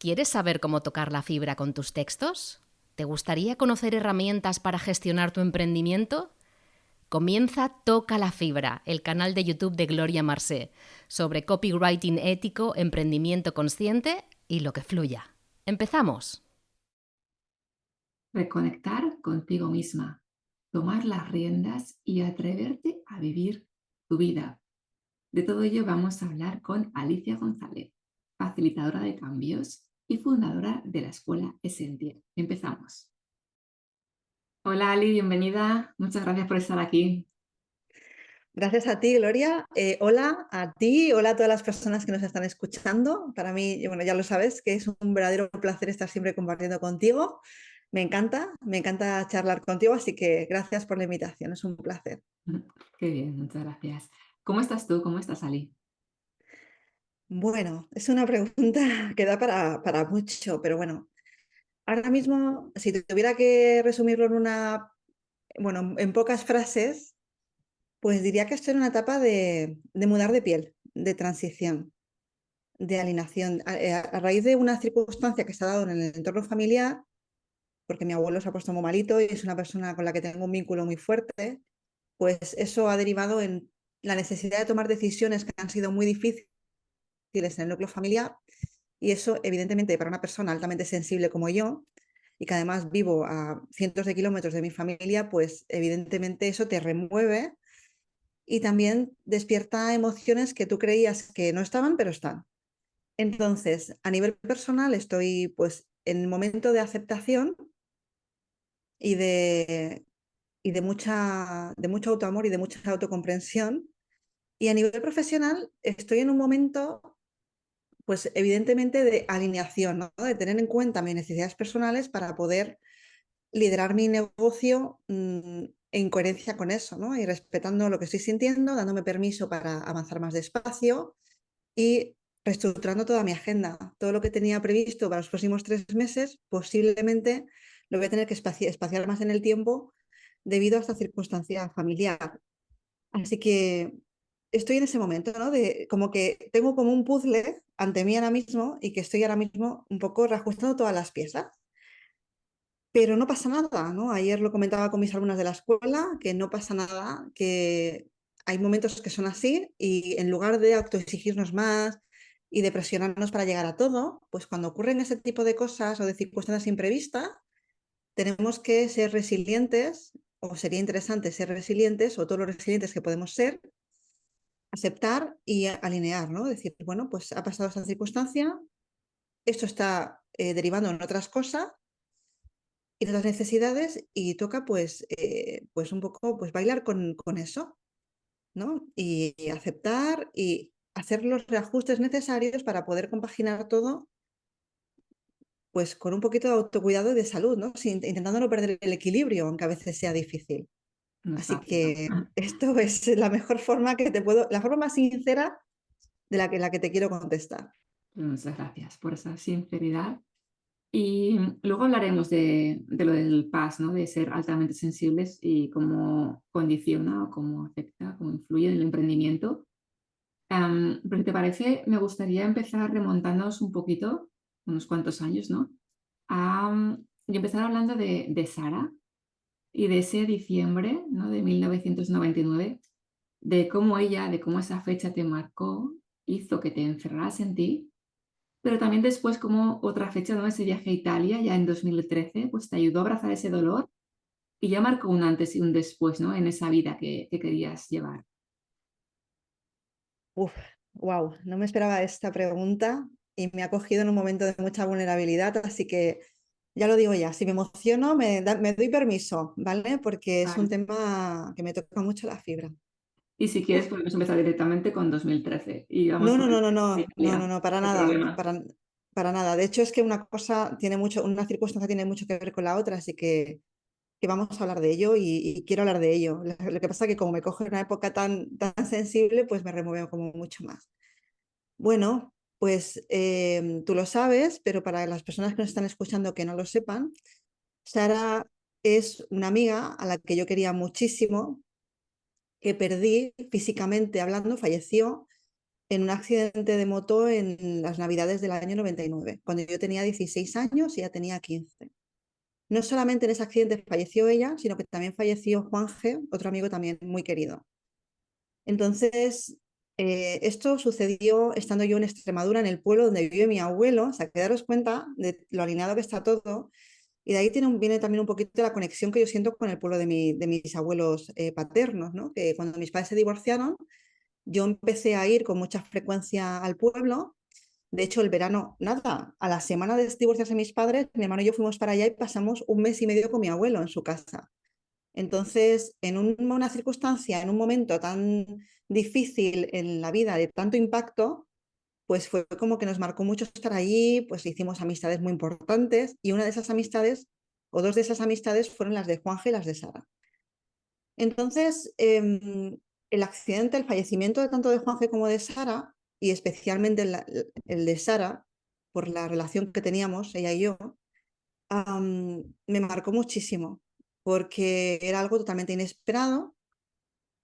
¿Quieres saber cómo tocar la fibra con tus textos? ¿Te gustaría conocer herramientas para gestionar tu emprendimiento? Comienza Toca la Fibra, el canal de YouTube de Gloria Marsé, sobre copywriting ético, emprendimiento consciente y lo que fluya. ¡Empezamos! Reconectar contigo misma, tomar las riendas y atreverte a vivir tu vida. De todo ello vamos a hablar con Alicia González, facilitadora de cambios y fundadora de la escuela Essential. Empezamos. Hola Ali, bienvenida. Muchas gracias por estar aquí. Gracias a ti, Gloria. Hola a ti, hola a todas las personas que nos están escuchando. Para mí, bueno, ya lo sabes, que es un verdadero placer estar siempre compartiendo contigo. Me encanta charlar contigo, así que gracias por la invitación, es un placer. Qué bien, muchas gracias. ¿Cómo estás tú? ¿Cómo estás, Ali? Bueno, es una pregunta que da para mucho, pero bueno, ahora mismo, si tuviera que resumirlo bueno, en pocas frases, pues diría que estoy en una etapa de mudar de piel, de transición. De alineación. A raíz de una circunstancia que se ha dado en el entorno familiar, porque mi abuelo se ha puesto muy malito y es una persona con la que tengo un vínculo muy fuerte, pues eso ha derivado en la necesidad de tomar decisiones que han sido muy difíciles en el núcleo familiar, y eso, evidentemente, para una persona altamente sensible como yo, y que además vivo a cientos de kilómetros de mi familia, pues evidentemente eso te remueve y también despierta emociones que tú creías que no estaban, pero están. Entonces, a nivel personal estoy pues en el momento de aceptación y de mucho autoamor y de mucha autocomprensión. Y a nivel profesional estoy en un momento, pues evidentemente de alineación, ¿no? De tener en cuenta mis necesidades personales para poder liderar mi negocio en coherencia con eso, ¿no? Y respetando lo que estoy sintiendo, dándome permiso para avanzar más despacio y reestructurando toda mi agenda. Todo lo que tenía previsto para los próximos 3 meses, posiblemente lo voy a tener que espaciar más en el tiempo debido a esta circunstancia familiar. Así que estoy en ese momento, ¿no? De como que tengo como un puzzle ante mí ahora mismo y que estoy ahora mismo un poco reajustando todas las piezas. Pero no pasa nada, ¿no? Ayer lo comentaba con mis alumnas de la escuela, que no pasa nada, que hay momentos que son así y en lugar de autoexigirnos más y de presionarnos para llegar a todo, pues cuando ocurren ese tipo de cosas o de circunstancias imprevistas, tenemos que ser resilientes, o sería interesante ser resilientes, o todos los resilientes que podemos ser, aceptar y alinear, ¿no? Decir, bueno, pues ha pasado esta circunstancia, esto está derivando en otras cosas y de las necesidades y toca pues un poco pues bailar con eso, ¿no? Y aceptar y hacer los reajustes necesarios para poder compaginar todo pues con un poquito de autocuidado y de salud, ¿no? Intentando no perder el equilibrio, aunque a veces sea difícil. No es Así fácil, ¿no? que esto es la mejor forma la forma más sincera de la que te quiero contestar. Muchas gracias por esa sinceridad. Y luego hablaremos de lo del PAS, ¿no? De ser altamente sensibles y cómo condiciona o cómo afecta, cómo influye en el emprendimiento. Pero si te parece, me gustaría empezar remontándonos un poquito, unos cuantos años, ¿no? Y empezar hablando de Sara y de ese diciembre, ¿no? De 1999, de cómo esa fecha te marcó, hizo que te encerraras en ti, pero también después como otra fecha, ¿no? Ese viaje a Italia ya en 2013, pues te ayudó a abrazar ese dolor y ya marcó un antes y un después, ¿no? En esa vida que querías llevar. Uf, wow, no me esperaba esta pregunta y me ha cogido en un momento de mucha vulnerabilidad, así que ya lo digo ya, si me emociono me doy permiso, ¿vale? Porque es un Vale. tema que me toca mucho la fibra. Y si quieres Uf, podemos empezar directamente con 2013 y vamos no, con no, el no, no, viaje a no, no, no, Italia. no, para No hay nada, problema. para nada. De hecho, es que una cosa tiene mucho, una circunstancia tiene mucho que ver con la otra, así que vamos a hablar de ello y quiero hablar de ello. Lo que pasa es que como me coge una época tan sensible, pues me remueve como mucho más. Bueno, pues tú lo sabes, pero para las personas que nos están escuchando que no lo sepan, Sara es una amiga a la que yo quería muchísimo, que perdí físicamente hablando, falleció en un accidente de moto en las Navidades del año 99, cuando yo tenía 16 años y ella tenía 15. No solamente en ese accidente falleció ella, sino que también falleció Juanje, otro amigo también muy querido. Entonces, esto sucedió estando yo en Extremadura, en el pueblo donde vive mi abuelo. O sea, que daros cuenta de lo alineado que está todo. Y de ahí viene también un poquito la conexión que yo siento con el pueblo de mis abuelos paternos, ¿no? Que cuando mis padres se divorciaron, yo empecé a ir con mucha frecuencia al pueblo. De hecho, el verano, nada, a la semana de divorciarse mis padres, mi hermano y yo fuimos para allá y pasamos un mes y medio con mi abuelo en su casa. Entonces, en una circunstancia, en un momento tan difícil en la vida, de tanto impacto, pues fue como que nos marcó mucho estar allí, pues hicimos amistades muy importantes y una de esas amistades, o dos de esas amistades, fueron las de Juanje y las de Sara. Entonces, el accidente, el fallecimiento de tanto de Juanje como de Sara, y especialmente el de Sara, por la relación que teníamos, ella y yo, me marcó muchísimo, porque era algo totalmente inesperado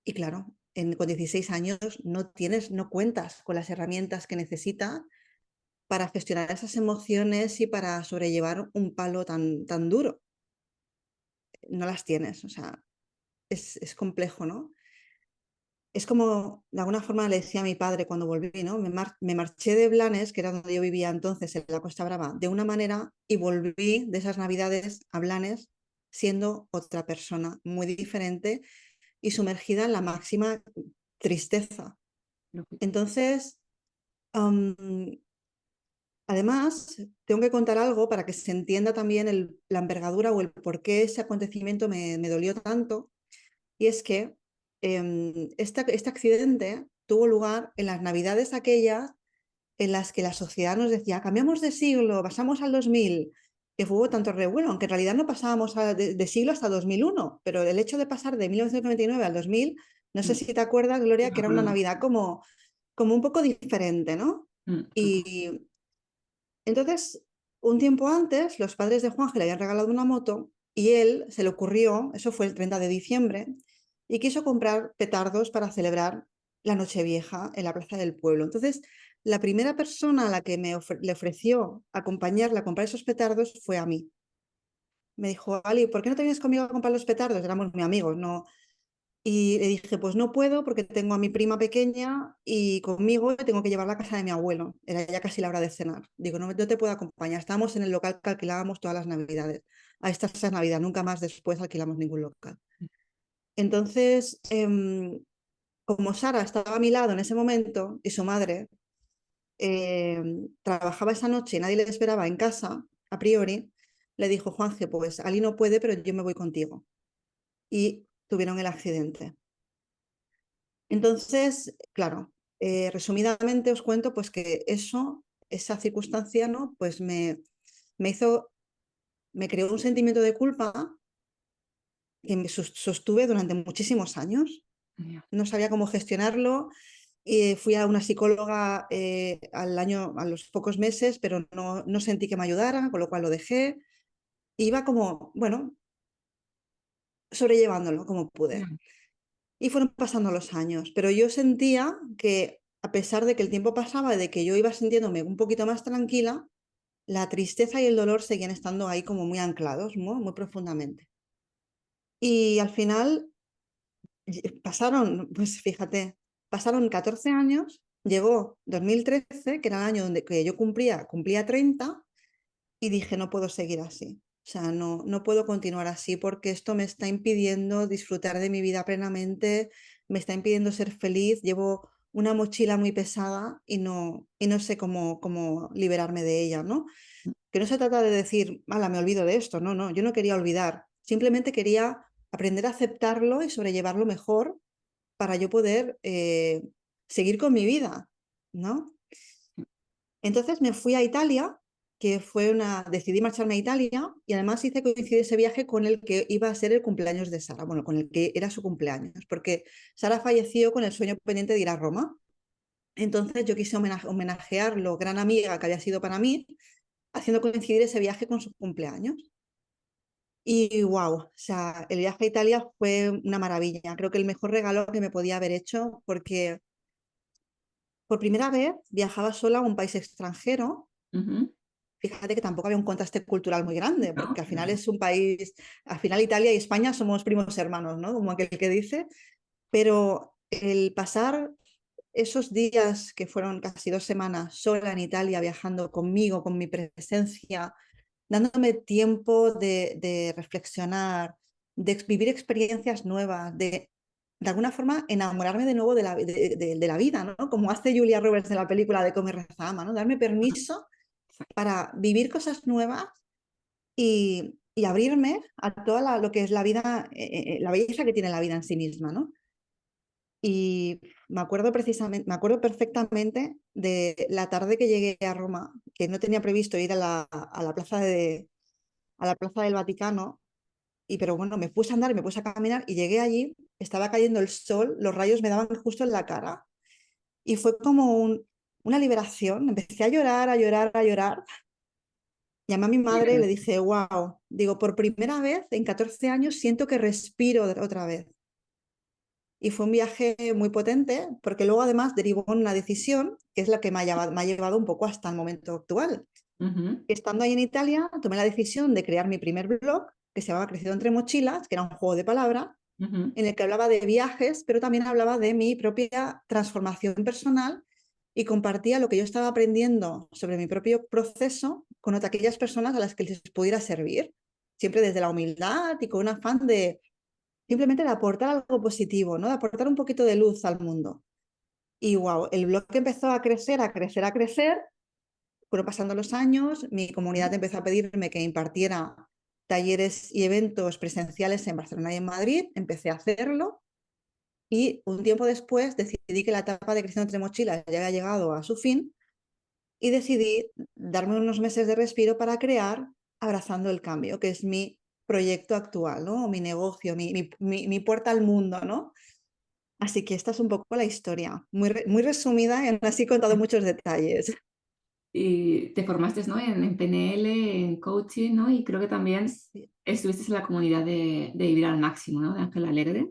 y claro, con 16 años no cuentas con las herramientas que necesitas para gestionar esas emociones y para sobrellevar un palo tan duro. No las tienes, o sea, es complejo, ¿no? Es como, de alguna forma le decía a mi padre cuando volví, ¿no? Me marché de Blanes, que era donde yo vivía entonces, en la Costa Brava, de una manera y volví de esas navidades a Blanes siendo otra persona muy diferente y sumergida en la máxima tristeza. Entonces, además, tengo que contar algo para que se entienda también la envergadura o el por qué ese acontecimiento me dolió tanto. Y es que este accidente tuvo lugar en las navidades aquellas en las que la sociedad nos decía, cambiamos de siglo, pasamos al 2000, que hubo tanto revuelo, aunque en realidad no pasábamos de siglo hasta 2001, pero el hecho de pasar de 1999 al 2000, no sé si te acuerdas, Gloria, que era una Navidad como un poco diferente, ¿no? Y entonces, un tiempo antes, los padres de Juanje le habían regalado una moto y él se le ocurrió, eso fue el 30 de diciembre, y quiso comprar petardos para celebrar la Nochevieja en la plaza del pueblo. Entonces, la primera persona a la que le ofreció acompañarla a comprar esos petardos fue a mí. Me dijo, Ali, ¿por qué no te vienes conmigo a comprar los petardos? Éramos muy amigos, ¿no? Y le dije, pues no puedo porque tengo a mi prima pequeña y conmigo tengo que llevarla a casa de mi abuelo. Era ya casi la hora de cenar. Digo, no, no te puedo acompañar. Estábamos en el local que alquilábamos todas las navidades. A esta es Navidad, nunca más después alquilamos ningún local. Entonces, como Sara estaba a mi lado en ese momento y su madre trabajaba esa noche y nadie le esperaba en casa, a priori, le dijo, Juanje, pues Ali no puede, pero yo me voy contigo. Y tuvieron el accidente. Entonces, claro, resumidamente os cuento pues que esa circunstancia, ¿no? Pues me creó un sentimiento de culpa que me sostuve durante muchísimos años. No sabía cómo gestionarlo. Fui a una psicóloga a los pocos meses, pero no sentí que me ayudara, con lo cual lo dejé. Iba como, bueno, sobrellevándolo como pude. Y fueron pasando los años, pero yo sentía que a pesar de que el tiempo pasaba y de que yo iba sintiéndome un poquito más tranquila, la tristeza y el dolor seguían estando ahí como muy anclados, muy profundamente. Y al final pasaron, pues fíjate, pasaron 14 años, llegó 2013, que era el año donde que yo cumplía 30, y dije, no puedo seguir así. O sea, no puedo continuar así porque esto me está impidiendo disfrutar de mi vida plenamente, me está impidiendo ser feliz, llevo una mochila muy pesada y no sé cómo liberarme de ella, ¿no? Que no se trata de decir, mala, me olvido de esto, no, yo no quería olvidar, simplemente quería aprender a aceptarlo y sobrellevarlo mejor para yo poder seguir con mi vida, ¿no? Entonces me fui a Italia, decidí marcharme a Italia y además hice coincidir ese viaje con el que iba a ser el cumpleaños de Sara, bueno, con el que era su cumpleaños, porque Sara falleció con el sueño pendiente de ir a Roma. Entonces yo quise homenajear lo gran amiga que había sido para mí, haciendo coincidir ese viaje con su cumpleaños. Y wow, o sea, el viaje a Italia fue una maravilla. Creo que el mejor regalo que me podía haber hecho porque por primera vez viajaba sola a un país extranjero. Ujú. Fíjate que tampoco había un contraste cultural muy grande, ¿No? porque al final Claro. es un país, al final Italia y España somos primos hermanos, ¿no? Como aquel que dice, pero el pasar esos días que fueron casi 2 semanas sola en Italia, viajando conmigo, con mi presencia, dándome tiempo de reflexionar, vivir experiencias nuevas, de alguna forma enamorarme de nuevo de la vida, ¿no? Como hace Julia Roberts en la película de Come, Reza, Ama, ¿no? Darme permiso Exacto. para vivir cosas nuevas y abrirme a toda lo que es la vida, la belleza que tiene la vida en sí misma, ¿no? Y me acuerdo perfectamente de la tarde que llegué a Roma, que no tenía previsto ir a la a la plaza del Vaticano, pero bueno, me puse a andar y me puse a caminar y llegué allí, estaba cayendo el sol, los rayos me daban justo en la cara y fue como una liberación. Empecé a llorar, a llorar, a llorar. Llamé a mi madre y le Bien. dije, wow, digo, por primera vez en 14 años siento que respiro otra vez. Y fue un viaje muy potente porque luego además derivó en una decisión que es la que me ha llevado un poco hasta el momento actual. Ujú, Estando ahí en Italia, tomé la decisión de crear mi primer blog que se llamaba Crecido entre mochilas, que era un juego de palabras, ujú. en el que hablaba de viajes, pero también hablaba de mi propia transformación personal y compartía lo que yo estaba aprendiendo sobre mi propio proceso con aquellas personas a las que les pudiera servir, siempre desde la humildad y con un afán de simplemente de aportar algo positivo, ¿no? De aportar un poquito de luz al mundo. Y wow, el blog empezó a crecer, a crecer, a crecer. Fueron pasando los años, mi comunidad empezó a pedirme que impartiera talleres y eventos presenciales en Barcelona y en Madrid. Empecé a hacerlo y un tiempo después decidí que la etapa de Creciendo entre mochilas ya había llegado a su fin y decidí darme unos meses de respiro para crear Abrazando el Cambio, que es mi proyecto actual, ¿no? Mi negocio, mi puerta al mundo, ¿no? Así que esta es un poco la historia, muy resumida y aún así he contado muchos detalles. Y te formaste, ¿no? En PNL, en coaching, ¿no? Y creo que también Sí, estuviste en la comunidad de Vivir al Máximo, ¿no? De Ángel Alegre.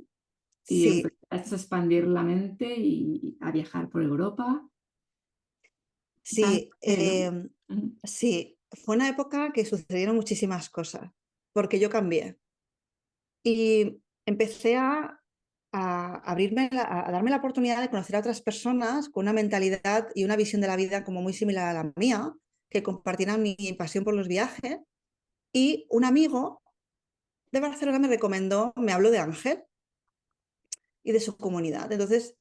Y sí, empezaste a expandir la mente y a viajar por Europa. sí, ¿No? Ujú, sí, fue una época que sucedieron muchísimas cosas, porque yo cambié y empecé a abrirme, a darme la oportunidad de conocer a otras personas con una mentalidad y una visión de la vida como muy similar a la mía, que compartieran mi pasión por los viajes. Y un amigo de Barcelona me recomendó, me habló de Ángel y de su comunidad. Entonces,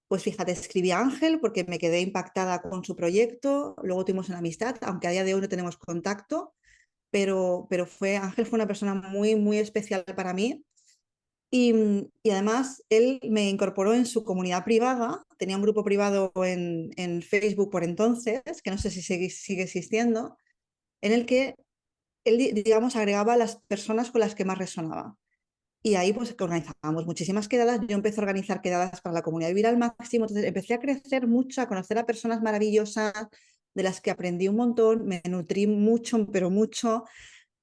pues fíjate, escribí a Ángel porque me quedé impactada con su proyecto, luego tuvimos una amistad, aunque a día de hoy no tenemos contacto, pero Ángel fue una persona muy, muy especial para mí. Y además él me incorporó en su comunidad privada, tenía un grupo privado en Facebook por entonces, que no sé si sigue existiendo, en el que él, digamos, agregaba a las personas con las que más resonaba. Y ahí pues que organizábamos muchísimas quedadas. Yo empecé a organizar quedadas para la comunidad Vivir al Máximo. Entonces empecé a crecer mucho, a conocer a personas maravillosas de las que aprendí un montón, me nutrí mucho, pero mucho,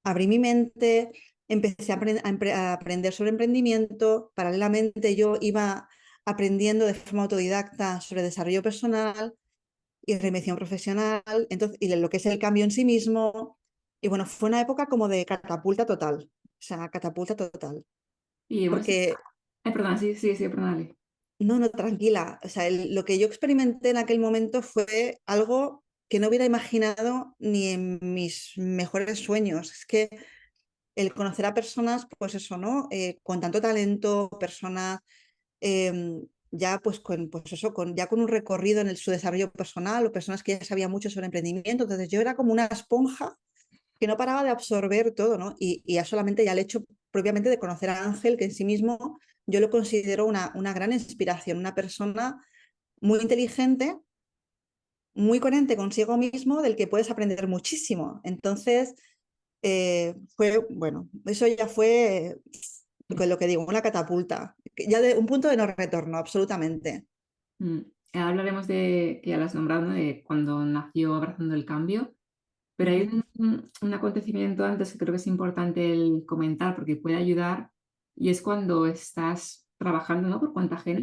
abrí mi mente, empecé a aprender sobre emprendimiento. Paralelamente yo iba aprendiendo de forma autodidacta sobre desarrollo personal y reinvención profesional, entonces, y lo que es el cambio en sí mismo. Y bueno, fue una época como de catapulta total, o sea, catapulta total. y bueno, sí. Porque Ay, perdona, sí, sí, sí, perdónale. no, no, tranquila. O sea, lo que yo experimenté en aquel momento fue algo que no hubiera imaginado ni en mis mejores sueños. Es que el conocer a personas, pues eso, ¿no? Con tanto talento, personas ya pues pues eso, ya con un recorrido en su desarrollo personal o personas que ya sabían mucho sobre emprendimiento. Entonces yo era como una esponja que no paraba de absorber todo, ¿no? Y ya solamente ya el hecho propiamente de conocer a Ángel, que en sí mismo yo lo considero una gran inspiración, una persona muy inteligente, muy coherente consigo mismo, del que puedes aprender muchísimo. Entonces, bueno, eso ya fue lo que digo, una catapulta, ya de un punto de no retorno, absolutamente. Mm. Ahora hablaremos de, que ya lo has nombrado, ¿no? De cuando nació Abrazando el Cambio, pero hay Ujú, un acontecimiento antes que creo que es importante el comentar porque puede ayudar, y es cuando estás trabajando, ¿no? Por cuenta ajena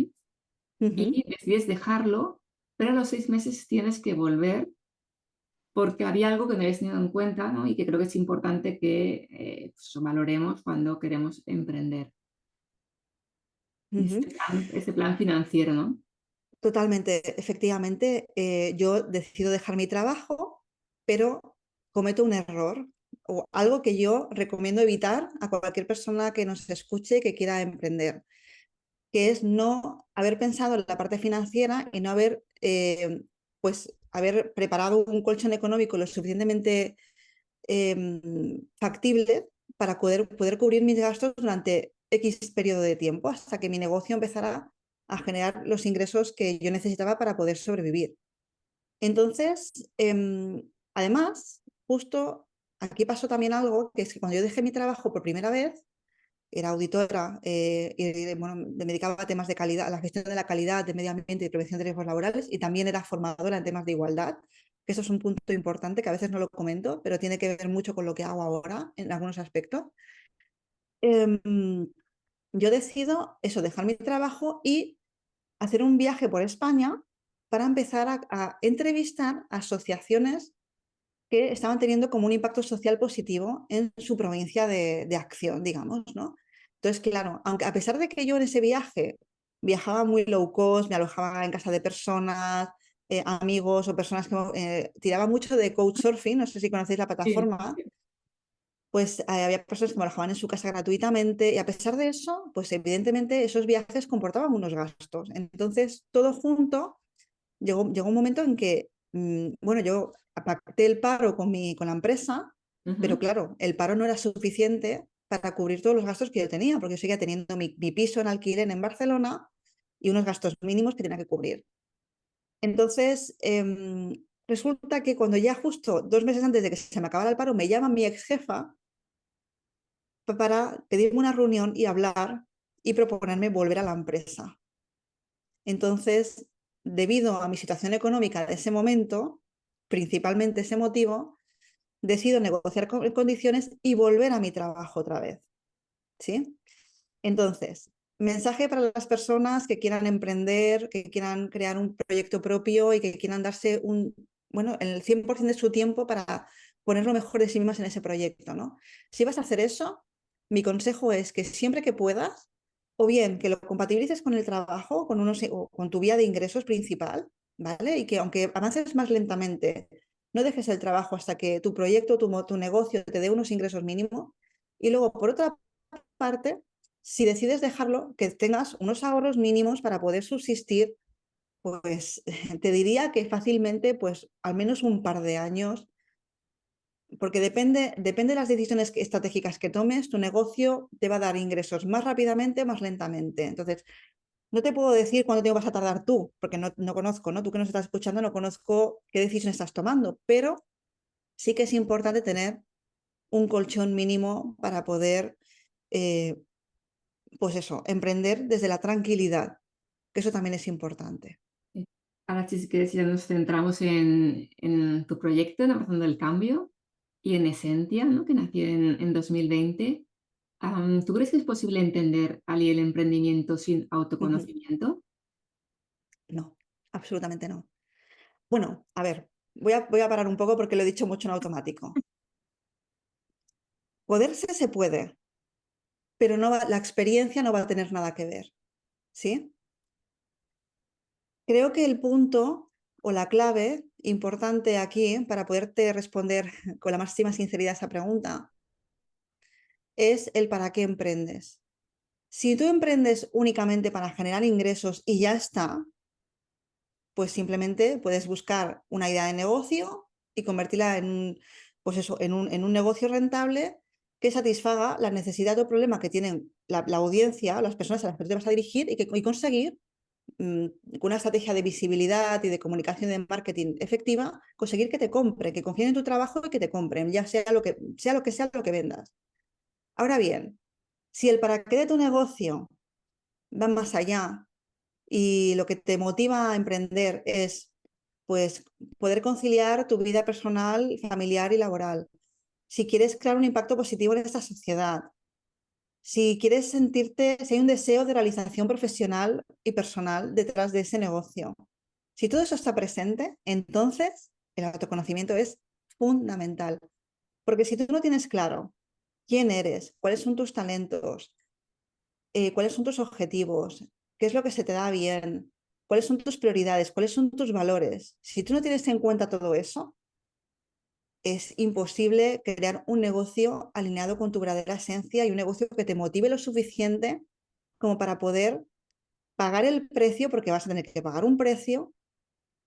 ujú, y decides dejarlo pero a los 6 meses tienes que volver porque había algo que no habías tenido en cuenta, ¿no? Y que creo que es importante que pues, valoremos cuando queremos emprender. Ujú. Ese plan financiero, ¿no? Totalmente, efectivamente, yo decido dejar mi trabajo, pero cometo un error o algo que yo recomiendo evitar a cualquier persona que nos escuche que quiera emprender, que es no haber pensado en la parte financiera y no haber, pues, haber preparado un colchón económico lo suficientemente factible para poder cubrir mis gastos durante X periodo de tiempo hasta que mi negocio empezara a generar los ingresos que yo necesitaba para poder sobrevivir. Entonces, además, justo aquí pasó también algo, que es que cuando yo dejé mi trabajo por primera vez, era auditora bueno, me dedicaba a temas de calidad, a la gestión de la calidad, de medio ambiente y prevención de riesgos laborales, y también era formadora en temas de igualdad, que eso es un punto importante que a veces no lo comento, pero tiene que ver mucho con lo que hago ahora en algunos aspectos. Em, yo decido eso, dejar mi trabajo y hacer un viaje por España para empezar a entrevistar asociaciones que estaban teniendo como un impacto social positivo en su provincia de acción, digamos, ¿no? Entonces, claro, aunque a pesar de que yo en ese viaje viajaba muy low cost, me alojaba en casa de personas, amigos o personas que tiraba mucho de couchsurfing, no sé si conocéis la Sí, plataforma, sí. pues había personas que me alojaban en su casa gratuitamente y a pesar de eso, pues evidentemente esos viajes comportaban unos gastos. Entonces, todo junto llegó un momento en que, bueno, yo pacté el paro con la empresa, pero Ujú. claro, el paro no era suficiente para cubrir todos los gastos que yo tenía, porque yo seguía teniendo mi piso en alquiler en Barcelona y unos gastos mínimos que tenía que cubrir. Entonces, resulta que cuando ya justo 2 meses antes de que se me acabara el paro, me llama mi ex jefa para pedirme una reunión y hablar y proponerme volver a la empresa. Entonces, debido a mi situación económica de ese momento, principalmente ese motivo, decido negociar condiciones y volver a mi trabajo otra vez, ¿sí? Entonces, mensaje para las personas que quieran emprender, que quieran crear un proyecto propio y que quieran darse bueno, el 100% de su tiempo para poner lo mejor de sí mismas en ese proyecto, ¿no? Si vas a hacer eso, mi consejo es que siempre que puedas, o bien que lo compatibilices con el trabajo, o con tu vía de ingresos principal, ¿vale? Y que aunque avances más lentamente, no dejes el trabajo hasta que tu proyecto, tu negocio te dé unos ingresos mínimos. Y luego, por otra parte, si decides dejarlo, que tengas unos ahorros mínimos para poder subsistir, pues te diría que fácilmente, pues al menos un par de años, porque depende de las decisiones estratégicas que tomes, tu negocio te va a dar ingresos más rápidamente, más lentamente. Entonces, no te puedo decir cuánto tiempo vas a tardar tú, porque no conozco, ¿no? Tú que nos estás escuchando no conozco qué decisión estás tomando, pero sí que es importante tener un colchón mínimo para poder eh, pues eso, emprender desde la tranquilidad, que eso también es importante. Sí. Ahora, si quieres, ya nos centramos en tu proyecto, en Abrazando el Cambio, y en Esentia, ¿no? Que nació en 2020. ¿Tú crees que es posible entender el emprendimiento sin Ujú. autoconocimiento? No, absolutamente no. Bueno, a ver, voy a parar un poco porque lo he dicho mucho en automático. Poderse se puede, pero la experiencia no va a tener nada que ver, ¿sí? Creo que el punto o la clave importante aquí para poderte responder con la máxima sinceridad a esa pregunta es el para qué emprendes. Si tú emprendes únicamente para generar ingresos y ya está, pues simplemente puedes buscar una idea de negocio y convertirla pues eso, en un negocio rentable que satisfaga la necesidad o problema que tienen la audiencia, las personas a las que tú te vas a dirigir y conseguir, con una estrategia de visibilidad y de comunicación de marketing efectiva, conseguir que te compren, que confíen en tu trabajo y que te compren, ya sea lo que vendas. Ahora bien, si el para qué de tu negocio va más allá y lo que te motiva a emprender es, pues, poder conciliar tu vida personal, familiar y laboral. Si quieres crear un impacto positivo en esta sociedad, si quieres sentirte, si hay un deseo de realización profesional y personal detrás de ese negocio, Si todo eso está presente, entonces el autoconocimiento es fundamental. Porque si tú no tienes claro quién eres, cuáles son tus talentos, cuáles son tus objetivos, qué es lo que se te da bien, cuáles son tus prioridades, cuáles son tus valores, si tú no tienes en cuenta todo eso, es imposible crear un negocio alineado con tu verdadera esencia y un negocio que te motive lo suficiente como para poder pagar el precio, porque vas a tener que pagar un precio,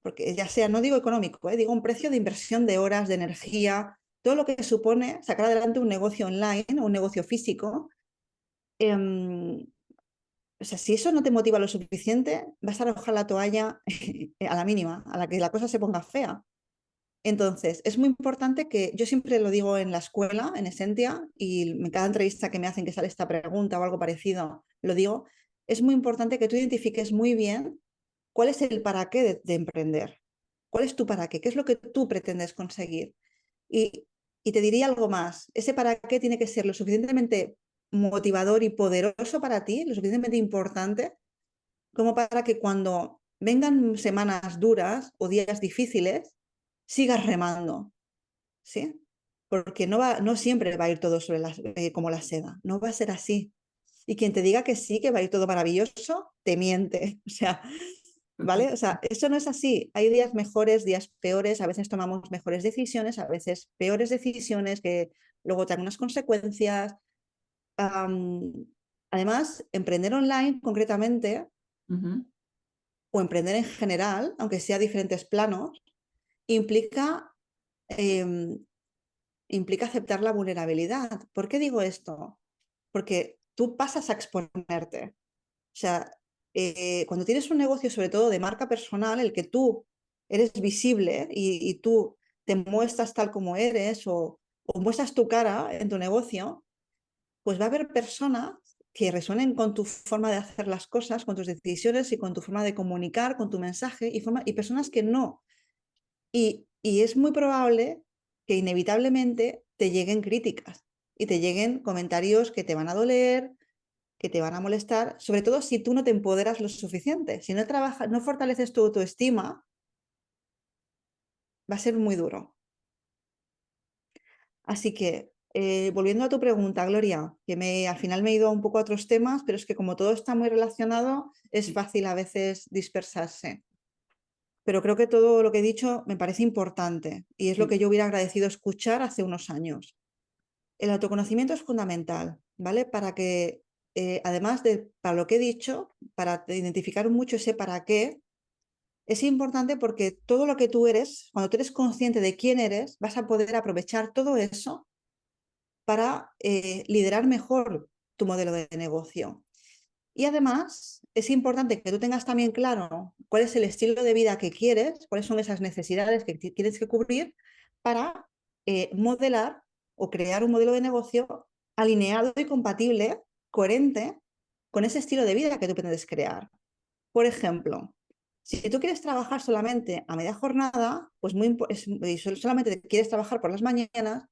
porque ya sea, no digo económico, digo un precio de inversión de horas, de energía, todo lo que supone sacar adelante un negocio online o un negocio físico. O sea, si eso no te motiva lo suficiente, vas a arrojar la toalla a la mínima, a la que la cosa se ponga fea. Entonces, es muy importante que, yo siempre lo digo en la escuela, en Esentia, y en cada entrevista que me hacen que sale esta pregunta o algo parecido, lo digo, es muy importante que tú identifiques muy bien cuál es el para qué de emprender, cuál es tu para qué es lo que tú pretendes conseguir. Y, y te diría algo más, ese para qué tiene que ser lo suficientemente motivador y poderoso para ti, lo suficientemente importante, como para que cuando vengan semanas duras o días difíciles, sigas remando, ¿sí? Porque no siempre va a ir todo como la seda, no va a ser así. Y quien te diga que sí, que va a ir todo maravilloso, te miente. O sea, ¿vale? O sea, eso no es así. Hay días mejores, días peores, a veces tomamos mejores decisiones, a veces peores decisiones que luego traen unas consecuencias. Además, emprender online concretamente Ujú. o emprender en general, aunque sea a diferentes planos, implica, em, implica aceptar la vulnerabilidad. ¿Por qué digo esto? Porque tú pasas a exponerte. O sea, cuando tienes un negocio, sobre todo de marca personal, el que tú eres visible y tú te muestras tal como eres o muestras tu cara en tu negocio, pues va a haber personas que resuenen con tu forma de hacer las cosas, con tus decisiones y con tu forma de comunicar, con tu mensaje y personas que no. Y es muy probable que inevitablemente te lleguen críticas y te lleguen comentarios que te van a doler, que te van a molestar, sobre todo si tú no te empoderas lo suficiente. Si no trabajas, no fortaleces tu autoestima, va a ser muy duro. Así que, volviendo a tu pregunta, Gloria, que al final me he ido un poco a otros temas, pero es que como todo está muy relacionado, es fácil a veces dispersarse. Pero creo que todo lo que he dicho me parece importante y es lo Sí. que yo hubiera agradecido escuchar hace unos años. El autoconocimiento es fundamental, ¿vale? Para que, además de para lo que he dicho, para identificar mucho ese para qué, es importante porque todo lo que tú eres, cuando tú eres consciente de quién eres, vas a poder aprovechar todo eso para liderar mejor tu modelo de negocio. Y además, es importante que tú tengas también claro cuál es el estilo de vida que quieres, cuáles son esas necesidades que tienes que cubrir para modelar o crear un modelo de negocio alineado y compatible, coherente con ese estilo de vida que tú pretendes crear. Por ejemplo, si tú quieres trabajar solamente a media jornada, pues y solamente quieres trabajar por las mañanas,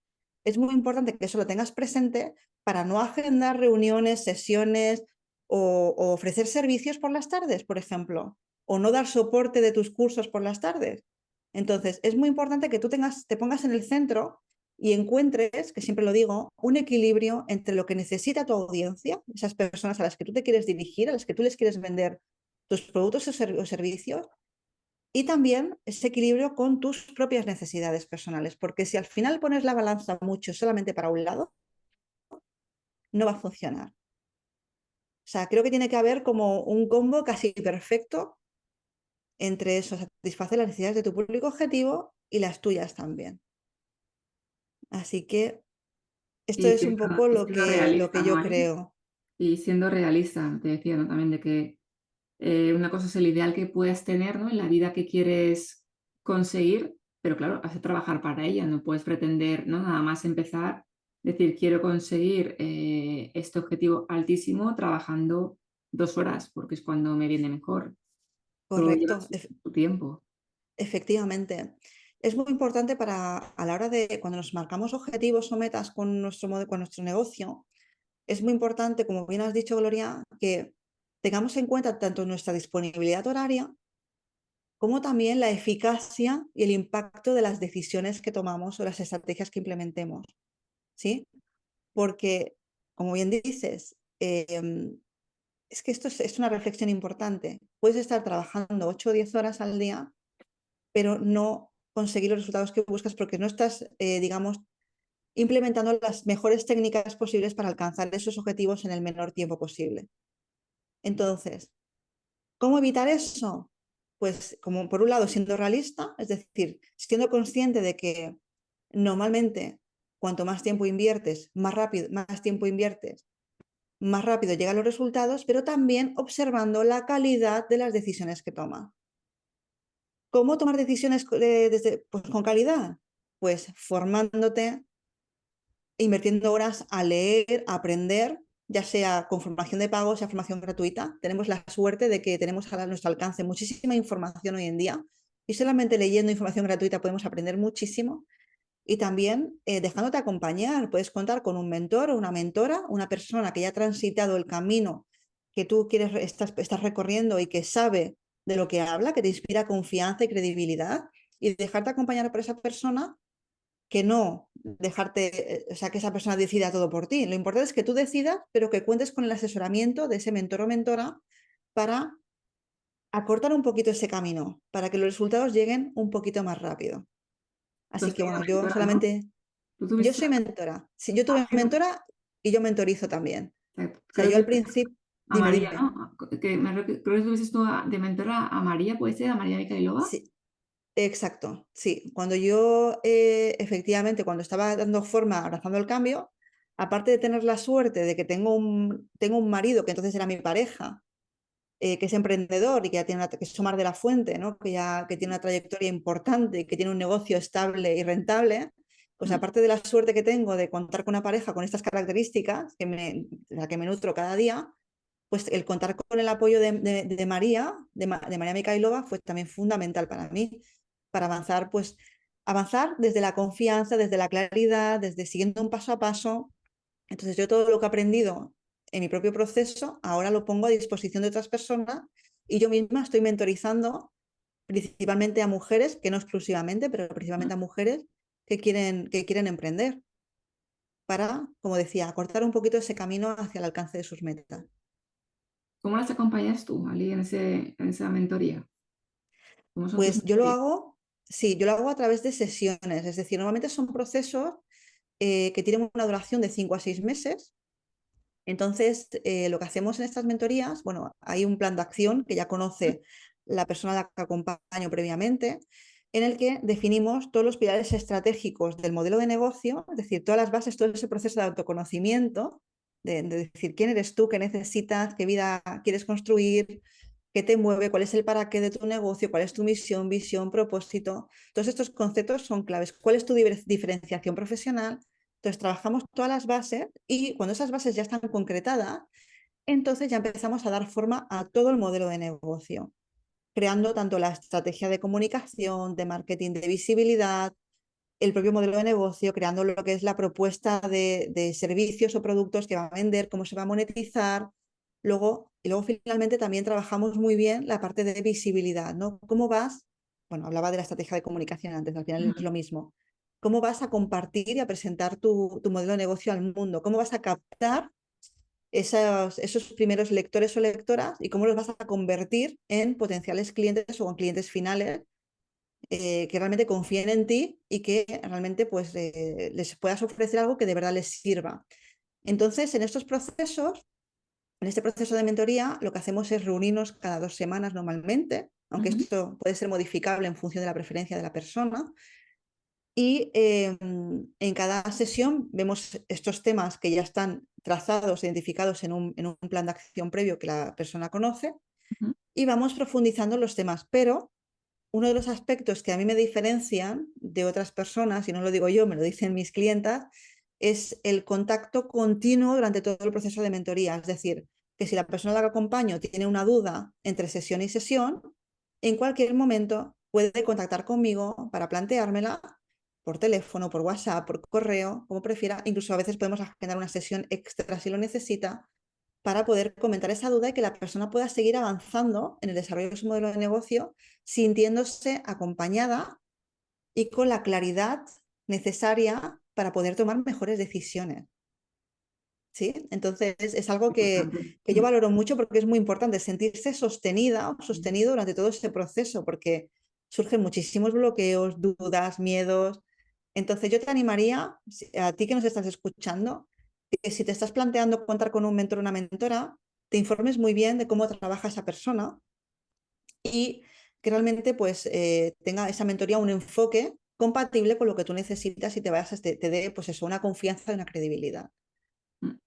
es muy importante que eso lo tengas presente para no agendar reuniones, sesiones o ofrecer servicios por las tardes, por ejemplo, o no dar soporte de tus cursos por las tardes. Entonces, es muy importante que tú te pongas en el centro y encuentres, que siempre lo digo, un equilibrio entre lo que necesita tu audiencia, esas personas a las que tú te quieres dirigir, a las que tú les quieres vender tus productos o servicios, y también ese equilibrio con tus propias necesidades personales, porque si al final pones la balanza mucho solamente para un lado, no va a funcionar. O sea, creo que tiene que haber como un combo casi perfecto entre eso, satisfacer las necesidades de tu público objetivo y las tuyas también. Así que esto es un poco Y lo siendo lo realista, que ¿no? yo Ahí. creo. Y siendo realista, te decía, ¿no? También de que una cosa es el ideal que puedes tener, ¿no? En la vida que quieres conseguir, pero claro, has de trabajar para ella, no puedes pretender, ¿no? Nada más empezar, decir, quiero conseguir este objetivo altísimo trabajando 2 horas, porque es cuando me viene mejor. Todo lleva Correcto, su tiempo. efectivamente. Es muy importante a la hora de cuando nos marcamos objetivos o metas con nuestro negocio, es muy importante, como bien has dicho, Gloria, que tengamos en cuenta tanto nuestra disponibilidad horaria como también la eficacia y el impacto de las decisiones que tomamos o las estrategias que implementemos, ¿sí? Porque, como bien dices, es que esto es una reflexión importante. Puedes estar trabajando 8 o 10 horas al día, pero no conseguir los resultados que buscas porque no estás, digamos, implementando las mejores técnicas posibles para alcanzar esos objetivos en el menor tiempo posible. Entonces, ¿cómo evitar eso? Pues, como por un lado, siendo realista, es decir, siendo consciente de que normalmente cuanto más tiempo inviertes, más tiempo inviertes, más rápido llegan los resultados, pero también observando la calidad de las decisiones que toma. ¿Cómo tomar decisiones pues, con calidad? Pues formándote, invirtiendo horas a leer, a aprender, ya sea con formación de pago, sea formación gratuita. Tenemos la suerte de que tenemos a nuestro alcance muchísima información hoy en día y solamente leyendo información gratuita podemos aprender muchísimo. Y también dejándote acompañar, puedes contar con un mentor o una mentora, una persona que ya ha transitado el camino que tú estás recorriendo y que sabe de lo que habla, que te inspira confianza y credibilidad, y dejarte acompañar por esa persona, que no dejarte, o sea, que esa persona decida todo por ti. Lo importante es que tú decidas, pero que cuentes con el asesoramiento de ese mentor o mentora para acortar un poquito ese camino, para que los resultados lleguen un poquito más rápido. Tú Así has que tenido bueno, yo mentora, ¿no? solamente, ¿Tú yo tuviste soy mentora. Sí, yo tuve una? mentora y yo mentorizo también. O sea, Creo yo que al principio, a dime, María, dime. ¿no? Creo que tuviste tú de mentora a María, ¿puede ser? A María Micailova. Sí, exacto, sí. Cuando yo, efectivamente, cuando estaba dando forma, abrazando el cambio, aparte de tener la suerte de que tengo un marido, que entonces era mi pareja, que es emprendedor y que ya tiene que es Omar de la Fuente, ¿no? Que tiene una trayectoria importante y que tiene un negocio estable y rentable, pues Mm. aparte de la suerte que tengo de contar con una pareja con estas características, de la que me nutro cada día, pues el contar con el apoyo de María, de María Micailova, fue también fundamental para mí, para avanzar, pues avanzar desde la confianza, desde la claridad, desde siguiendo un paso a paso. Entonces yo todo lo que he aprendido en mi propio proceso, ahora lo pongo a disposición de otras personas y yo misma estoy mentorizando principalmente a mujeres, que no exclusivamente, pero principalmente a mujeres que quieren emprender para, como decía, acortar un poquito ese camino hacia el alcance de sus metas. ¿Cómo las acompañas tú, Ali, en esa mentoría? ¿Cómo son tus Pues yo lo mentorías? hago, sí, yo lo hago a través de sesiones, es decir, normalmente son procesos que tienen una duración de 5 a 6 meses. Entonces, lo que hacemos en estas mentorías, bueno, hay un plan de acción que ya conoce la persona a la que acompaño previamente, en el que definimos todos los pilares estratégicos del modelo de negocio, es decir, todas las bases, todo ese proceso de autoconocimiento, de decir quién eres tú, qué necesitas, qué vida quieres construir, qué te mueve, cuál es el para qué de tu negocio, cuál es tu misión, visión, propósito. Todos estos conceptos son claves. ¿Cuál es tu diferenciación profesional? Entonces trabajamos todas las bases y cuando esas bases ya están concretadas, entonces ya empezamos a dar forma a todo el modelo de negocio, creando tanto la estrategia de comunicación, de marketing, de visibilidad, el propio modelo de negocio, creando lo que es la propuesta de servicios o productos que va a vender, cómo se va a monetizar. Y luego finalmente también trabajamos muy bien la parte de visibilidad, ¿no? ¿Cómo vas? Bueno, hablaba de la estrategia de comunicación antes, al final es lo mismo. ¿Cómo vas a compartir y a presentar tu modelo de negocio al mundo? ¿Cómo vas a captar esos primeros lectores o lectoras y cómo los vas a convertir en potenciales clientes o en clientes finales que realmente confíen en ti y que realmente pues, les puedas ofrecer algo que de verdad les sirva? Entonces, en estos procesos, en este proceso de mentoría, lo que hacemos es reunirnos cada 2 semanas normalmente, aunque Ujú. esto puede ser modificable en función de la preferencia de la persona. Y en cada sesión vemos estos temas que ya están trazados, identificados en un plan de acción previo que la persona conoce Ujú. y vamos profundizando los temas. Pero uno de los aspectos que a mí me diferencian de otras personas, y no lo digo yo, me lo dicen mis clientas, es el contacto continuo durante todo el proceso de mentoría. Es decir, que si la persona a la que acompaño tiene una duda entre sesión y sesión, en cualquier momento puede contactar conmigo para planteármela por teléfono, por WhatsApp, por correo, como prefiera. Incluso a veces podemos agendar una sesión extra si lo necesita, para poder comentar esa duda y que la persona pueda seguir avanzando en el desarrollo de su modelo de negocio, sintiéndose acompañada y con la claridad necesaria para poder tomar mejores decisiones. ¿Sí? Entonces es algo Importante. que yo valoro mucho porque es muy importante sentirse sostenida o sostenido durante todo este proceso, porque surgen muchísimos bloqueos, dudas, miedos. Entonces yo te animaría, a ti que nos estás escuchando, que si te estás planteando contar con un mentor o una mentora, te informes muy bien de cómo trabaja esa persona y que realmente pues, tenga esa mentoría un enfoque compatible con lo que tú necesitas y te dé pues eso, una confianza y una credibilidad. Mm.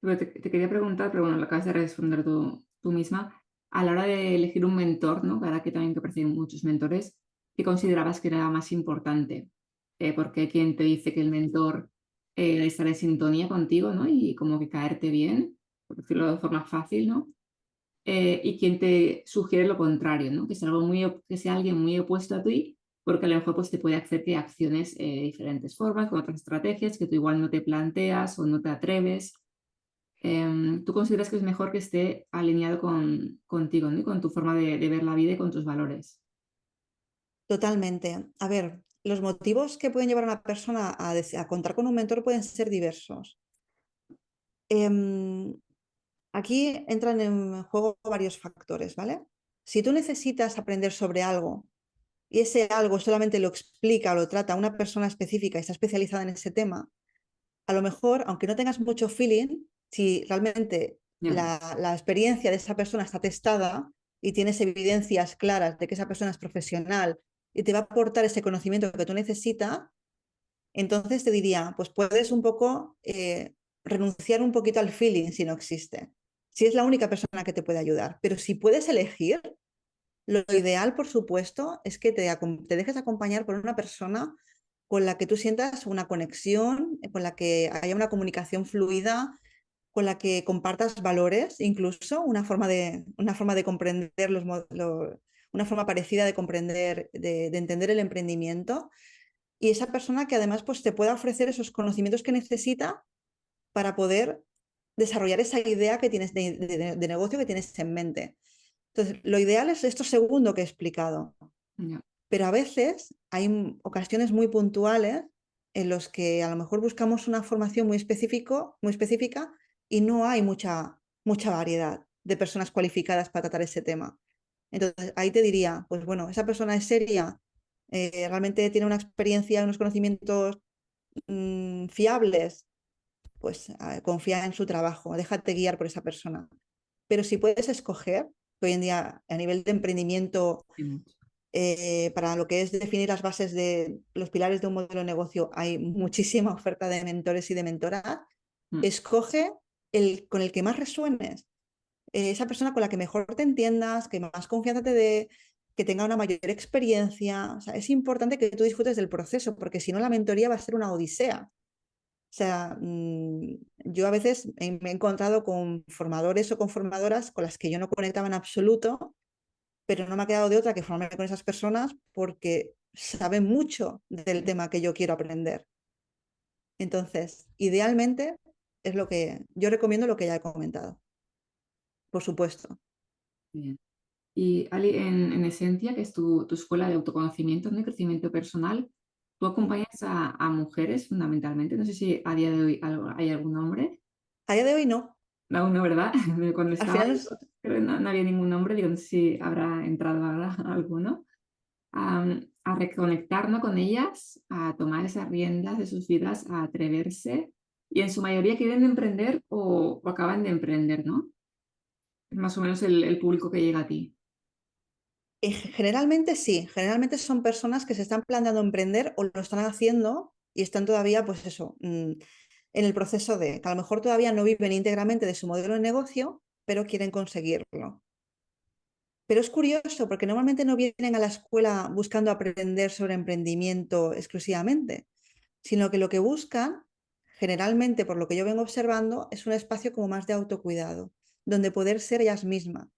Pero te quería preguntar, pero bueno, lo acabas de responder tú misma. A la hora de elegir un mentor, ¿no? Que ahora que también te aparecen muchos mentores, ¿qué considerabas que era más importante? Porque hay quien te dice que el mentor estará en sintonía contigo, ¿no? Y como que caerte bien, por decirlo de forma fácil, ¿no? Y quien te sugiere lo contrario, ¿no? Que es algo que sea alguien muy opuesto a ti, porque a lo mejor pues, te puede hacer que acciones de diferentes formas, con otras estrategias que tú igual no te planteas o no te atreves. ¿Tú consideras que es mejor que esté alineado contigo, ¿no? Y con tu forma de ver la vida y con tus valores? Totalmente. A ver, los motivos que pueden llevar a una persona a contar con un mentor pueden ser diversos. Em, Aquí entran en juego varios factores, ¿vale? Si tú necesitas aprender sobre algo y ese algo solamente lo explica o lo trata una persona específica y está especializada en ese tema, a lo mejor, aunque no tengas mucho feeling, si realmente Ya, la experiencia de esa persona está testada y tienes evidencias claras de que esa persona es profesional y te va a aportar ese conocimiento que tú necesitas, entonces te diría, pues puedes un poco renunciar un poquito al feeling si no existe. Si es la única persona que te puede ayudar. Pero si puedes elegir, lo ideal, por supuesto, es que te dejes acompañar por una persona con la que tú sientas una conexión, con la que haya una comunicación fluida, con la que compartas valores, incluso una forma de comprender una forma parecida de comprender, de entender el emprendimiento. Y esa persona que además pues, te pueda ofrecer esos conocimientos que necesita para poder desarrollar esa idea que tienes de negocio que tienes en mente. Entonces, lo ideal es esto segundo que he explicado, ya. pero a veces hay ocasiones muy puntuales en los que a lo mejor buscamos una formación muy específica y no hay mucha variedad de personas cualificadas para tratar ese tema. Entonces, ahí te diría, pues bueno, esa persona es seria, realmente tiene una experiencia, unos conocimientos fiables, pues confía en su trabajo, déjate guiar por esa persona. Pero si puedes escoger, que hoy en día a nivel de emprendimiento, Sí, mucho. para lo que es definir las bases de los pilares de un modelo de negocio, hay muchísima oferta de mentores y de mentoras. Mm. Escoge con el que más resuenes, esa persona con la que mejor te entiendas, que más confianza te dé, que tenga una mayor experiencia. O sea, es importante que tú disfrutes del proceso, porque si no la mentoría va a ser una odisea. O sea, yo a veces me he encontrado con formadores o con formadoras con las que yo no conectaba en absoluto, pero no me ha quedado de otra que formarme con esas personas porque saben mucho del tema que yo quiero aprender. Entonces, idealmente es lo que yo recomiendo lo que ya he comentado, por supuesto. Bien. Y Ali, en Esencia, que es tu escuela de autoconocimiento, ¿no? Y crecimiento personal, tú acompañas a mujeres fundamentalmente. No sé si a día de hoy hay algún hombre. A día de hoy no. Aún no, ¿verdad? Cuando Al estaba, final, creo que no había ningún nombre. Digo, no sé si habrá entrado ahora alguno. A reconectar, ¿no? Con ellas, a tomar esas riendas de sus vidas, a atreverse. Y en su mayoría quieren emprender o acaban de emprender, ¿no? Es más o menos el público que llega a ti. generalmente sí, generalmente son personas que se están planteando emprender o lo están haciendo y están todavía, pues eso, en el proceso de, que a lo mejor todavía no viven íntegramente de su modelo de negocio, pero quieren conseguirlo. Pero es curioso porque normalmente no vienen a la escuela buscando aprender sobre emprendimiento exclusivamente, sino que lo que buscan, generalmente por lo que yo vengo observando, es un espacio como más de autocuidado, donde poder ser ellas mismas,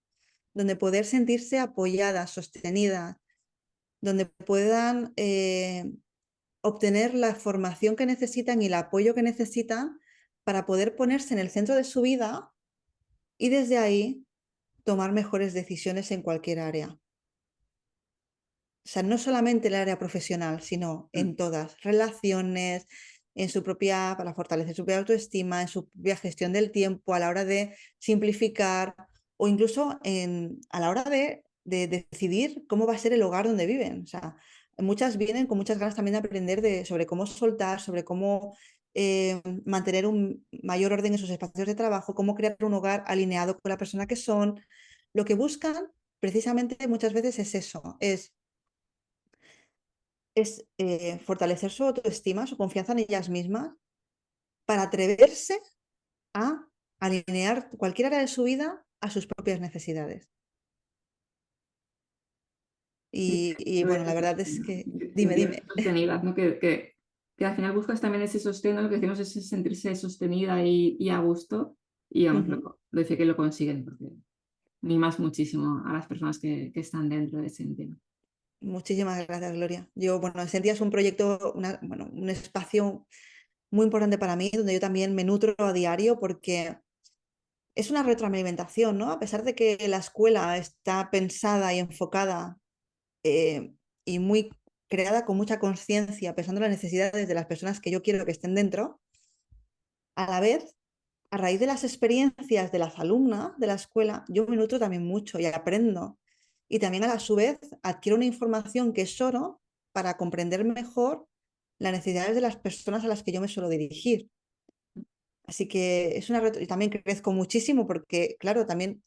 donde poder sentirse apoyadas, sostenidas, donde puedan obtener la formación que necesitan y el apoyo que necesitan para poder ponerse en el centro de su vida y desde ahí tomar mejores decisiones en cualquier área. O sea, no solamente el área profesional, sino Mm. en todas, relaciones, en su propia, para fortalecer su propia autoestima, en su propia gestión del tiempo, a la hora de simplificar o incluso a la hora de decidir cómo va a ser el hogar donde viven. O sea, muchas vienen con muchas ganas también de aprender sobre cómo soltar, sobre cómo mantener un mayor orden en sus espacios de trabajo, cómo crear un hogar alineado con la persona que son. Lo que buscan precisamente muchas veces es eso, es fortalecer su autoestima, su confianza en ellas mismas, para atreverse a alinear cualquier área de su vida a sus propias necesidades. Sí, Y lo bueno, de la verdad es que, dime, sentirse dime. sostenida, ¿no? Que al final buscas también ese sostén, ¿no? Lo que decimos es sentirse sostenida y a gusto, y vamos, Ujú. lo dice que lo consiguen, porque mimas muchísimo a las personas que están dentro de ese entino. Muchísimas gracias, Gloria. Yo, bueno, Esentia es un proyecto, bueno, un espacio muy importante para mí, donde yo también me nutro a diario porque es una retroalimentación, ¿no? A pesar de que la escuela está pensada y enfocada eh, y muy creada con mucha conciencia, pensando en las necesidades de las personas que yo quiero que estén dentro, a la vez, a raíz de las experiencias de las alumnas de la escuela, yo me nutro también mucho y aprendo. Y también a la su vez adquiero una información que es oro para comprender mejor las necesidades de las personas a las que yo me suelo dirigir. Así que es una y también crezco muchísimo porque, claro, también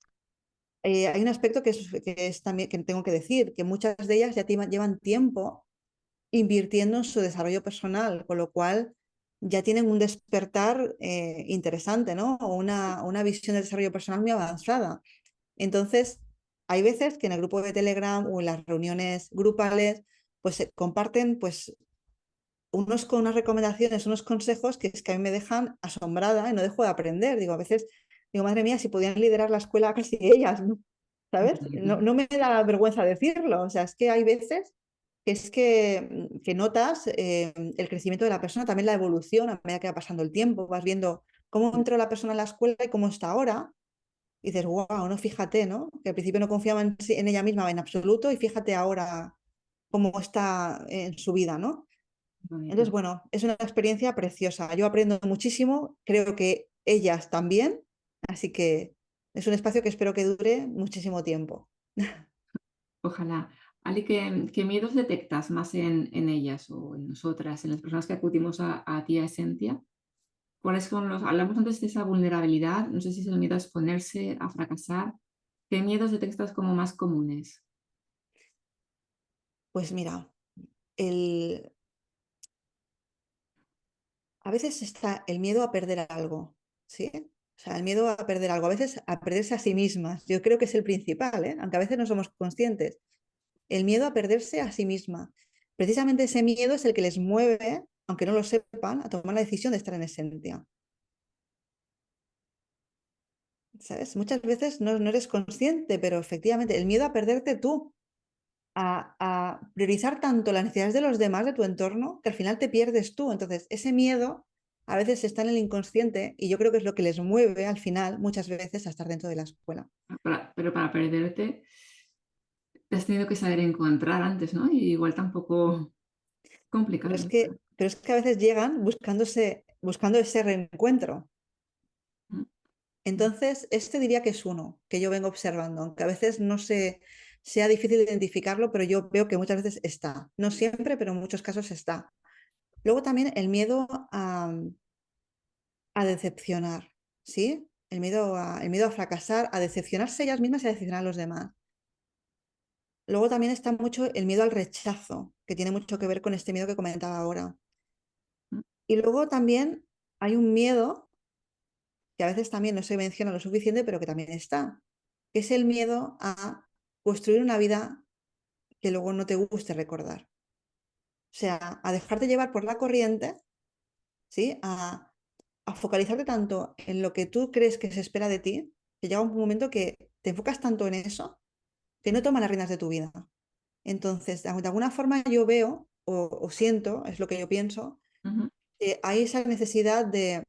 hay un aspecto que es también que tengo que decir, que muchas de ellas ya llevan tiempo invirtiendo en su desarrollo personal, con lo cual ya tienen un despertar interesante, ¿no? O una visión del desarrollo personal muy avanzada. Entonces, hay veces que en el grupo de Telegram o en las reuniones grupales, pues se comparten pues unos con unas recomendaciones, unos consejos que es que a mí me dejan asombrada y no dejo de aprender. Digo, a veces, digo, madre mía, si podían liderar la escuela casi ellas, ¿no? ¿Sabes? No me da vergüenza decirlo. O sea, es que hay veces que es que notas el crecimiento de la persona, también la evolución a medida que va pasando el tiempo. Vas viendo cómo entró la persona en la escuela y cómo está ahora. Y dices, wow, no, fíjate, ¿no? Que al principio no confiaba en ella misma en absoluto y fíjate ahora cómo está en su vida, ¿no? Entonces, Bonito. bueno, es una experiencia preciosa. Yo aprendo muchísimo, creo que ellas también, así que es un espacio que espero que dure muchísimo tiempo. Ojalá. Ale, ¿qué miedos detectas más en ellas o en nosotras, en las personas que acudimos a ti, a Esentia? ¿Cuáles son hablamos antes de esa vulnerabilidad, no sé si es el miedo a exponerse, a fracasar? ¿Qué miedos detectas como más comunes? Pues mira, el, a veces está el miedo a perder algo, ¿sí? O sea, el miedo a perder algo, a veces a perderse a sí mismas. Yo creo que es el principal, ¿eh? Aunque a veces no somos conscientes. El miedo a perderse a sí misma. Precisamente ese miedo es el que les mueve, aunque no lo sepan, a tomar la decisión de estar en esencia. ¿Sabes? Muchas veces no eres consciente, pero efectivamente el miedo a perderte tú, a priorizar tanto las necesidades de los demás, de tu entorno, que al final te pierdes tú. Entonces, ese miedo a veces está en el inconsciente y yo creo que es lo que les mueve al final, muchas veces, a estar dentro de la escuela. Pero para perderte te has tenido que saber encontrar antes, ¿no? Y igual tampoco Pero complicado es esto. pero es que a veces llegan buscando ese reencuentro. Mm, Entonces, este diría que es uno que yo vengo observando, aunque a veces no sea difícil identificarlo, pero yo veo que muchas veces está. No siempre, pero en muchos casos está. Luego también el miedo a decepcionar, ¿sí? El miedo a fracasar, a decepcionarse ellas mismas y a decepcionar a los demás. Luego también está mucho el miedo al rechazo, que tiene mucho que ver con este miedo que comentaba ahora. mm, Y luego también hay un miedo que a veces también no se menciona lo suficiente, pero que también está, que es el miedo a construir una vida que luego no te guste recordar. O sea, a dejarte llevar por la corriente, ¿sí? A focalizarte tanto en lo que tú crees que se espera de ti, que llega un momento que te enfocas tanto en eso que no tomas las riendas de tu vida. Entonces, de alguna forma yo veo o siento, es lo que yo pienso, ujú. que hay esa necesidad de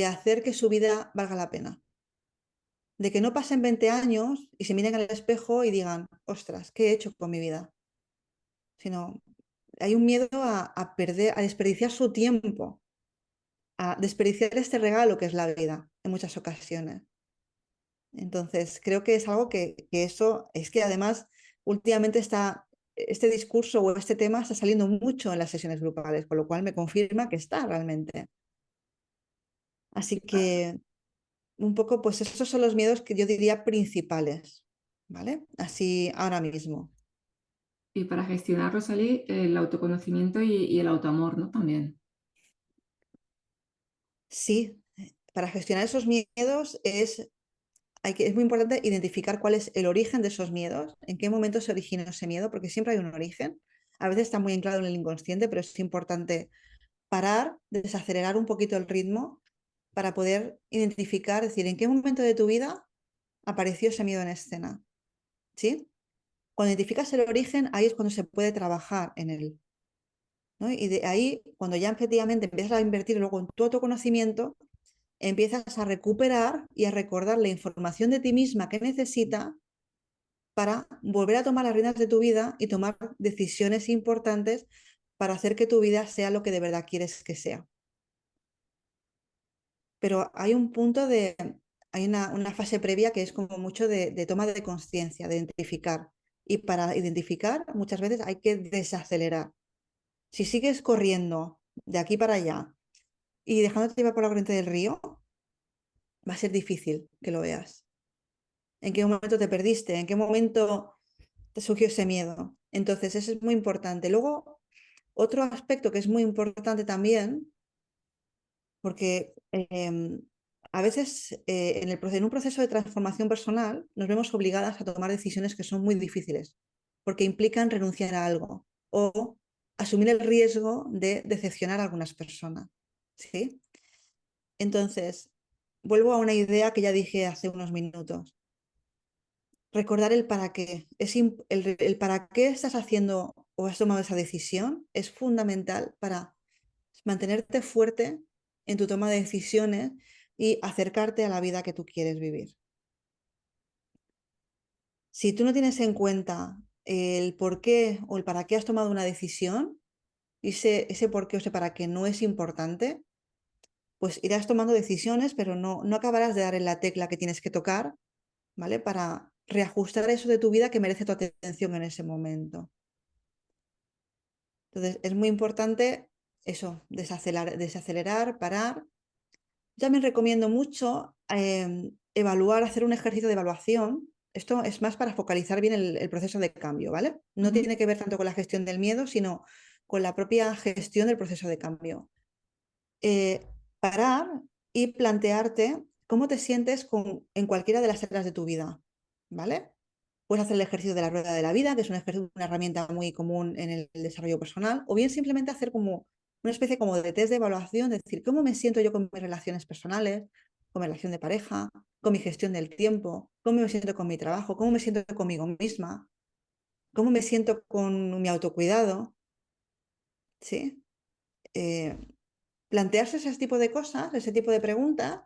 hacer que su vida valga la pena. de que no pasen 20 años y se miren al espejo y digan, ostras, ¿qué he hecho con mi vida? Sino hay un miedo a perder, a desperdiciar su tiempo, a desperdiciar este regalo que es la vida en muchas ocasiones. Entonces, creo que es algo que eso, es que además últimamente este discurso o este tema está saliendo mucho en las sesiones grupales, con lo cual me confirma que está realmente. Así que un poco, pues esos son los miedos que yo diría principales, ¿vale? Así ahora mismo. Y para gestionar, Rosalí, el autoconocimiento y el autoamor, ¿no? También. Sí, para gestionar esos miedos es muy importante identificar cuál es el origen de esos miedos, en qué momento se originó ese miedo, porque siempre hay un origen. A veces está muy anclado en el inconsciente, pero es importante parar, desacelerar un poquito el ritmo para poder identificar, es decir, en qué momento de tu vida apareció ese miedo en escena, ¿sí? Cuando identificas el origen, ahí es cuando se puede trabajar en él, ¿no? Y de ahí, cuando ya efectivamente empiezas a invertir luego en tu autoconocimiento, empiezas a recuperar y a recordar la información de ti misma que necesita para volver a tomar las riendas de tu vida y tomar decisiones importantes para hacer que tu vida sea lo que de verdad quieres que sea. Pero hay un punto hay una fase previa que es como mucho de toma de conciencia, de identificar. Y para identificar muchas veces hay que desacelerar. Si sigues corriendo de aquí para allá y dejándote llevar por la corriente del río, va a ser difícil que lo veas. ¿En qué momento te perdiste? ¿En qué momento te surgió ese miedo? Entonces, eso es muy importante. Luego, otro aspecto que es muy importante también, porque a veces en un proceso de transformación personal nos vemos obligadas a tomar decisiones que son muy difíciles, porque implican renunciar a algo o asumir el riesgo de decepcionar a algunas personas. ¿Sí? Entonces, vuelvo a una idea que ya dije hace unos minutos. Recordar el para qué. El para qué estás haciendo o has tomado esa decisión es fundamental para mantenerte fuerte en tu toma de decisiones y acercarte a la vida que tú quieres vivir. Si tú no tienes en cuenta el por qué o el para qué has tomado una decisión, y ese por qué o ese para qué no es importante, pues irás tomando decisiones, pero no acabarás de dar en la tecla que tienes que tocar, ¿vale? Para reajustar eso de tu vida que merece tu atención en ese momento. Entonces, es muy importante eso, desacelerar, parar. Yo también recomiendo mucho evaluar, hacer un ejercicio de evaluación. Esto es más para focalizar bien el proceso de cambio, ¿vale? No Ujú. tiene que ver tanto con la gestión del miedo, sino con la propia gestión del proceso de cambio. Parar y plantearte cómo te sientes en cualquiera de las áreas de tu vida, ¿vale? Puedes hacer el ejercicio de la rueda de la vida, que es una herramienta muy común en el desarrollo personal, o bien simplemente hacer como una especie como de test de evaluación, de decir, ¿cómo me siento yo con mis relaciones personales, con mi relación de pareja, con mi gestión del tiempo, cómo me siento con mi trabajo, cómo me siento conmigo misma, cómo me siento con mi autocuidado? ¿Sí? Eh, Plantearse ese tipo de cosas, ese tipo de preguntas,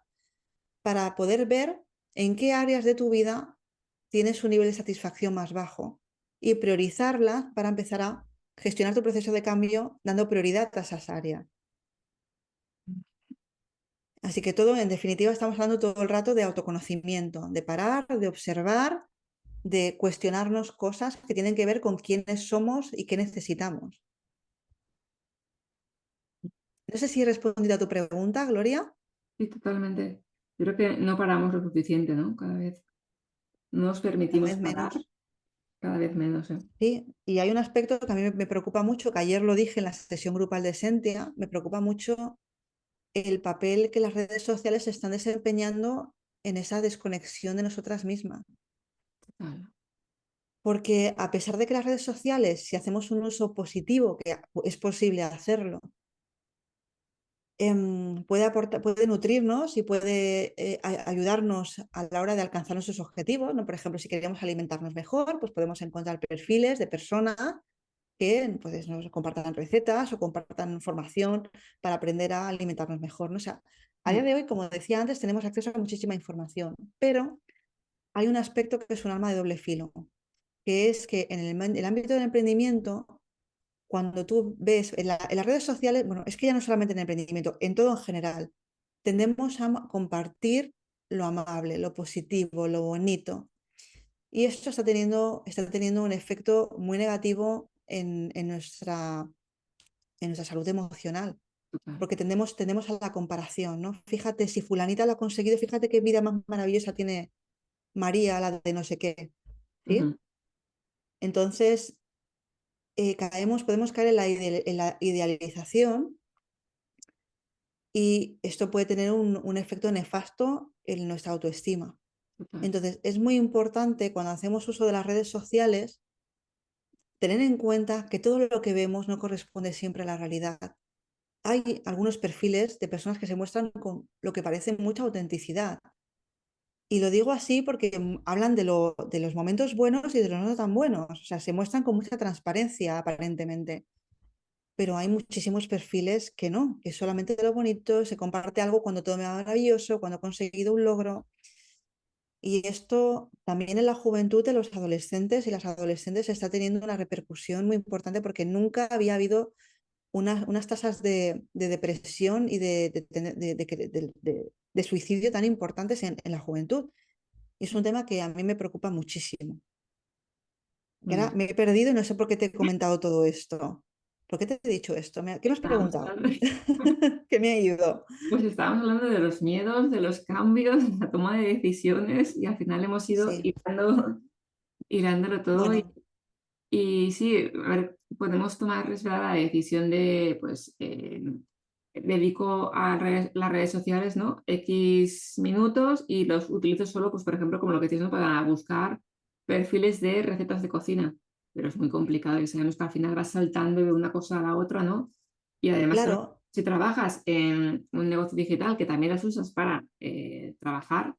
para poder ver en qué áreas de tu vida tienes un nivel de satisfacción más bajo y priorizarlas para empezar a gestionar tu proceso de cambio dando prioridad a esas áreas. Así que todo, en definitiva, estamos hablando todo el rato de autoconocimiento, de parar, de observar, de cuestionarnos cosas que tienen que ver con quiénes somos y qué necesitamos. No sé si he respondido a tu pregunta, Gloria. Sí, totalmente. Yo creo que no paramos lo suficiente, ¿no? Cada vez no nos Cada permitimos vez parar, menos. cada vez menos, ¿eh? Sí, y hay un aspecto que a mí me preocupa mucho, que ayer lo dije en la sesión grupal de Sentia, me preocupa mucho el papel que las redes sociales están desempeñando en esa desconexión de nosotras mismas. Total. Porque a pesar de que las redes sociales, si hacemos un uso positivo, que es posible hacerlo, puede nutrirnos y puede ayudarnos a la hora de alcanzar nuestros objetivos, ¿no? Por ejemplo, si queremos alimentarnos mejor, pues podemos encontrar perfiles de personas que pues, nos compartan recetas o compartan formación para aprender a alimentarnos mejor, ¿no? O sea, a día Mm. de hoy, como decía antes, tenemos acceso a muchísima información, pero hay un aspecto que es un arma de doble filo, que es que en el ámbito del emprendimiento, cuando tú ves en las redes sociales, bueno, es que ya no solamente en el emprendimiento, en todo en general, tendemos a compartir lo amable, lo positivo, lo bonito. Y esto está teniendo un efecto muy negativo en nuestra salud emocional, Total. porque tendemos a la comparación, ¿no? Fíjate, si fulanita lo ha conseguido, fíjate qué vida más maravillosa tiene María, la de no sé qué, ¿sí? Ujú. Entonces, podemos caer en la idealización, y esto puede tener un efecto nefasto en nuestra autoestima. Total. Entonces, es muy importante cuando hacemos uso de las redes sociales tener en cuenta que todo lo que vemos no corresponde siempre a la realidad. Hay algunos perfiles de personas que se muestran con lo que parece mucha autenticidad. Y lo digo así porque hablan de los momentos buenos y de los no tan buenos. O sea, se muestran con mucha transparencia aparentemente. Pero hay muchísimos perfiles que no, que solamente de lo bonito, se comparte algo cuando todo me va maravilloso, cuando he conseguido un logro. Y esto también en la juventud de los adolescentes y las adolescentes está teniendo una repercusión muy importante, porque nunca había habido unas tasas de depresión y de suicidio tan importantes en la juventud. Y es un tema que a mí me preocupa muchísimo. Y ahora Bueno, me he perdido y no sé por qué te he comentado todo esto. ¿Por qué te he dicho esto? ¿Qué me has estábamos preguntado? hablando, Que me ha ido. pues estábamos hablando de los miedos, de los cambios, de la toma de decisiones y al final hemos ido Sí, hilándolo todo. bueno, Y sí, a ver, podemos tomar la decisión de, pues, dedico a las redes sociales, ¿no? X minutos y los utilizo solo, pues, por ejemplo, como lo que tienes, ¿no? Para buscar perfiles de recetas de cocina. Pero es muy complicado y sabemos que al final vas saltando de una cosa a la otra, ¿no? Y además, también, claro, si trabajas en un negocio digital que también las usas para trabajar,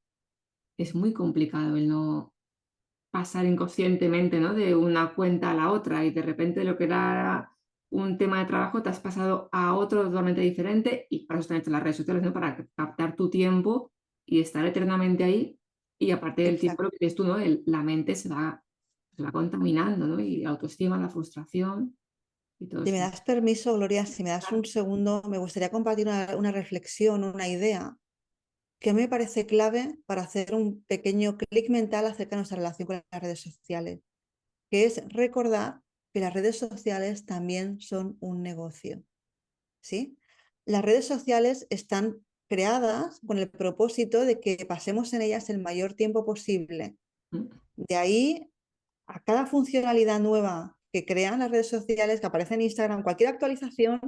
es muy complicado el no pasar inconscientemente, ¿no? De una cuenta a la otra y de repente lo que era un tema de trabajo te has pasado a otro totalmente diferente y para eso están hechas las redes sociales, ¿no? Para captar tu tiempo y estar eternamente ahí y aparte del tiempo exacto. lo que dices tú, ¿no? La mente se va contaminando, ¿no? Y la autoestima, la frustración y todo Si me eso. das permiso, Gloria, si me das Claro. un segundo, me gustaría compartir una reflexión, una idea que me parece clave para hacer un pequeño clic mental acerca de nuestra relación con las redes sociales, que es recordar que las redes sociales también son un negocio, ¿sí? Las redes sociales están creadas con el propósito de que pasemos en ellas el mayor tiempo posible. Mm. De ahí a cada funcionalidad nueva que crean las redes sociales, que aparece en Instagram, cualquier actualización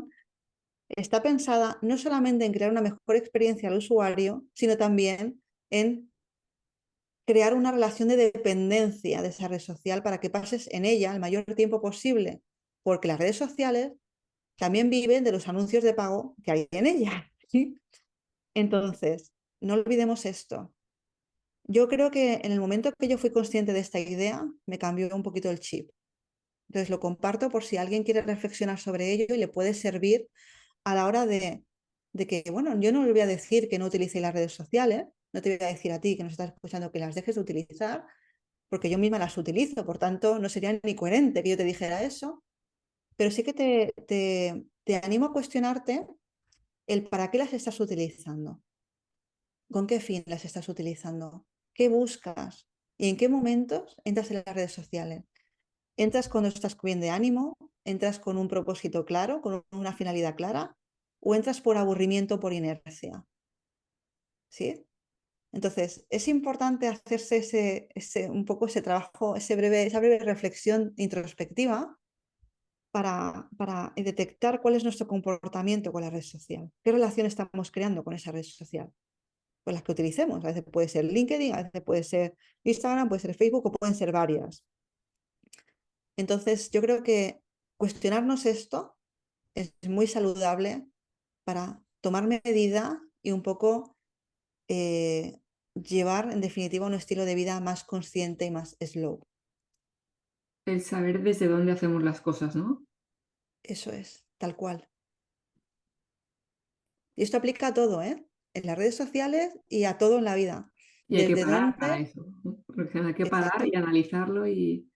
está pensada no solamente en crear una mejor experiencia al usuario, sino también en crear una relación de dependencia de esa red social para que pases en ella el mayor tiempo posible, porque las redes sociales también viven de los anuncios de pago que hay en ella, ¿sí? Entonces, no olvidemos esto. Yo creo que en el momento que yo fui consciente de esta idea, me cambió un poquito el chip. Entonces lo comparto por si alguien quiere reflexionar sobre ello y le puede servir a la hora de que, bueno, yo no le voy a decir que no utilice las redes sociales, no te voy a decir a ti que nos estás escuchando que las dejes de utilizar, porque yo misma las utilizo, por tanto no sería ni coherente que yo te dijera eso, pero sí que te animo a cuestionarte el para qué las estás utilizando, con qué fin las estás utilizando, qué buscas y en qué momentos entras en las redes sociales. ¿Entras cuando estás bien de ánimo? ¿Entras con un propósito claro, con una finalidad clara? ¿O entras por aburrimiento o por inercia? ¿Sí? Entonces, es importante hacerse un poco ese trabajo, esa breve reflexión introspectiva para detectar cuál es nuestro comportamiento con la red social. ¿Qué relación estamos creando con esa red social? Pues las que utilicemos. A veces puede ser LinkedIn, a veces puede ser Instagram, puede ser Facebook o pueden ser varias. Entonces, yo creo que cuestionarnos esto es muy saludable para tomar medida y un poco llevar, en definitiva, un estilo de vida más consciente y más slow. El saber desde dónde hacemos las cosas, ¿no? Eso es, tal cual. Y esto aplica a todo, ¿eh? En las redes sociales y a todo en la vida. Y hay que ¿Desde parar para dónde? eso, ¿no? Porque hay que parar y Exacto, analizarlo hay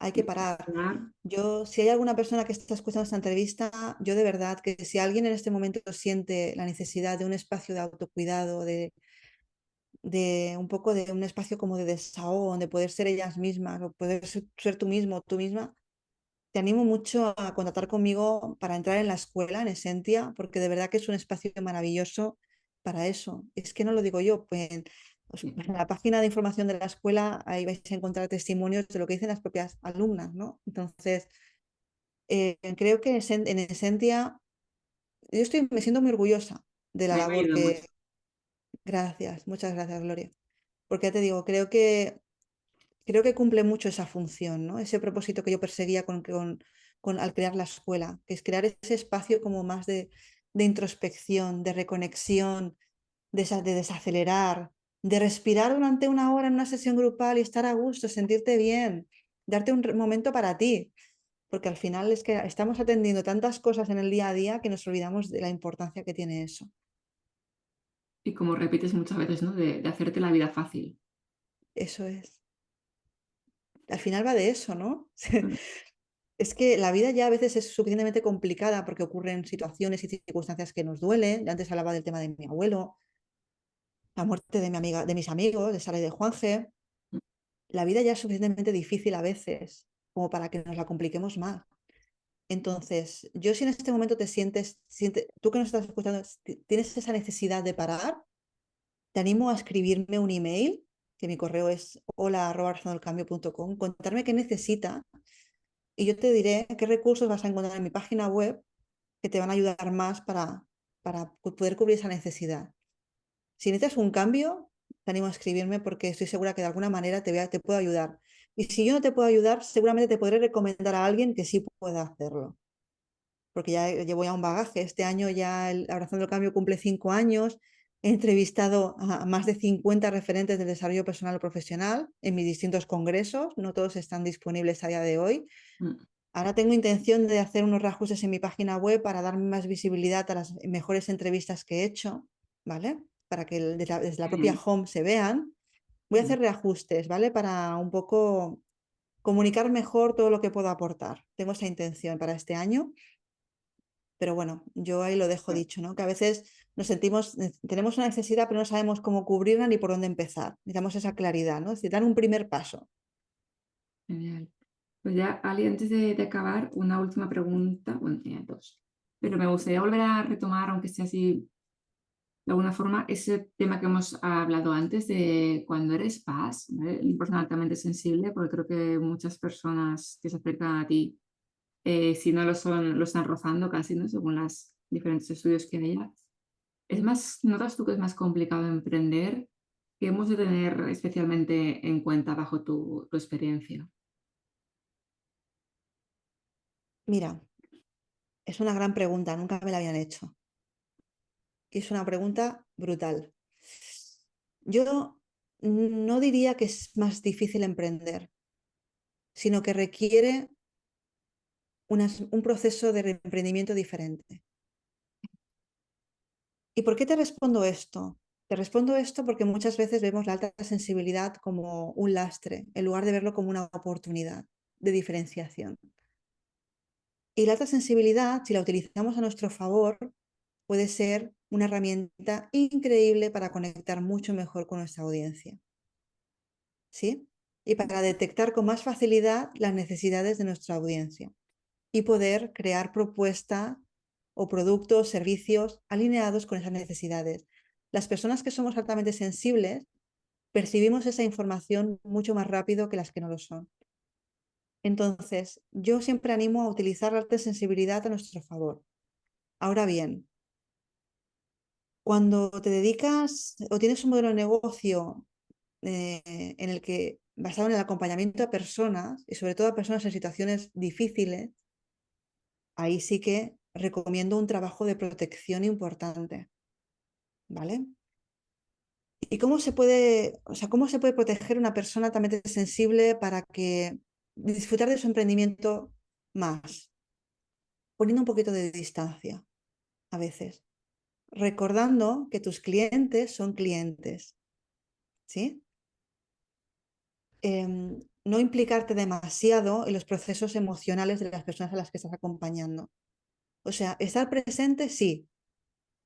y que parar. reflexionar. Yo, si hay alguna persona que está escuchando esta entrevista, yo de verdad que si alguien en este momento siente la necesidad de un espacio de autocuidado, de un poco de un espacio como de desahogo, de poder ser ellas mismas o poder ser tú mismo, tú misma, te animo mucho a contactar conmigo para entrar en la escuela, en Esentia, porque de verdad que es un espacio maravilloso para eso. Es que no lo digo yo, pues, Sí, en la página de información de la escuela ahí vais a encontrar testimonios de lo que dicen las propias alumnas, ¿no? Entonces, creo que en Esentia, me siento muy orgullosa de la a mí me labor ayuda mucho. que... Gracias, muchas gracias, Gloria. Porque ya te digo, creo que cumple mucho esa función, ¿no? Ese propósito que yo perseguía al crear la escuela, que es crear ese espacio como más de introspección, de reconexión, de desacelerar, de respirar durante una hora en una sesión grupal y estar a gusto, sentirte bien, darte un momento para ti, porque al final es que estamos atendiendo tantas cosas en el día a día que nos olvidamos de la importancia que tiene eso. Y como repites muchas veces, ¿no? De hacerte la vida fácil. Eso es. Al final va de eso, ¿no? Mm, Es que la vida ya a veces es suficientemente complicada porque ocurren situaciones y circunstancias que nos duelen. Yo antes hablaba del tema de mi abuelo, la muerte de mi amiga, de mis amigos, de Sara y de Juanje. mm, La vida ya es suficientemente difícil a veces como para que nos la compliquemos más. Entonces, yo si en este momento tú que nos estás escuchando, tienes esa necesidad de parar, te animo a escribirme un email, que mi correo es hola@razondelcambio.com, contarme qué necesita y yo te diré qué recursos vas a encontrar en mi página web que te van a ayudar más para poder cubrir esa necesidad. Si necesitas un cambio, te animo a escribirme porque estoy segura que de alguna manera te puedo ayudar. Y si yo no te puedo ayudar, seguramente te podré recomendar a alguien que sí pueda hacerlo. Porque ya llevo ya un bagaje. Este año ya el Abrazando el Cambio cumple 5 años. He entrevistado a más de 50 referentes del desarrollo personal o profesional en mis distintos congresos. No todos están disponibles a día de hoy. mm. Ahora tengo intención de hacer unos reajustes en mi página web para dar más visibilidad a las mejores entrevistas que he hecho, ¿vale? Para que desde la Qué propia bien, home se vean. Voy a sí. hacer reajustes, ¿vale? Para un poco comunicar mejor todo lo que puedo aportar. Tengo esa intención para este año, pero bueno, yo ahí lo dejo dicho, ¿no? Que a veces tenemos una necesidad, pero no sabemos cómo cubrirla ni por dónde empezar. Necesitamos esa claridad, ¿no? Es decir, dar un primer paso. Genial. Pues ya, Ali, antes de acabar, una última pregunta, bueno, tenía dos, pero me gustaría volver a retomar, aunque sea así de alguna forma, ese tema que hemos hablado antes de cuando eres paz, ¿vale? Y persona altamente sensible, porque creo que muchas personas que se acercan a ti, si no lo son, lo están rozando casi, ¿no? Según los diferentes estudios que haya. Es más, ¿notas tú que es más complicado emprender? ¿Qué hemos de tener especialmente en cuenta bajo tu experiencia? Mira, es una gran pregunta, nunca me la habían hecho. Y es una pregunta brutal. Yo no diría que es más difícil emprender, sino que requiere un proceso de emprendimiento diferente. ¿Y por qué te respondo esto? Te respondo esto porque muchas veces vemos la alta sensibilidad como un lastre, en lugar de verlo como una oportunidad de diferenciación. Y la alta sensibilidad, si la utilizamos a nuestro favor, puede ser una herramienta increíble para conectar mucho mejor con nuestra audiencia. ¿Sí? Y para detectar con más facilidad las necesidades de nuestra audiencia y poder crear propuestas o productos, servicios alineados con esas necesidades. Las personas que somos altamente sensibles percibimos esa información mucho más rápido que las que no lo son. Entonces, yo siempre animo a utilizar la alta sensibilidad a nuestro favor. Ahora bien, cuando te dedicas o tienes un modelo de negocio en el que basado en el acompañamiento a personas y sobre todo a personas en situaciones difíciles, ahí sí que recomiendo un trabajo de protección importante, ¿vale? ¿Y cómo se puede proteger una persona altamente sensible para que disfrutar de su emprendimiento más? Poniendo un poquito de distancia a veces, recordando que tus clientes son clientes ¿sí? No implicarte demasiado en los procesos emocionales de las personas a las que estás acompañando. O sea, estar presente, sí.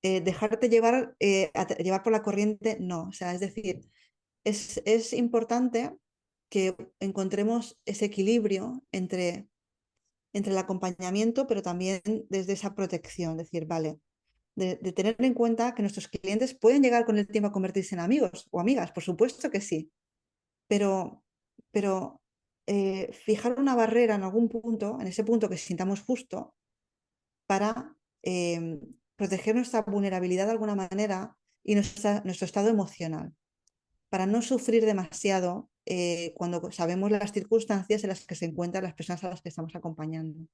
Dejarte llevar, llevar por la corriente, no. O sea, es decir, es importante que encontremos ese equilibrio entre el acompañamiento, pero también desde esa protección. Decir, vale, de tener en cuenta que nuestros clientes pueden llegar con el tiempo a convertirse en amigos o amigas, por supuesto que sí, pero, pero fijar una barrera en algún punto, en ese punto que sintamos justo, para proteger nuestra vulnerabilidad de alguna manera y nuestro estado emocional, para no sufrir demasiado cuando sabemos las circunstancias en las que se encuentran las personas a las que estamos acompañando.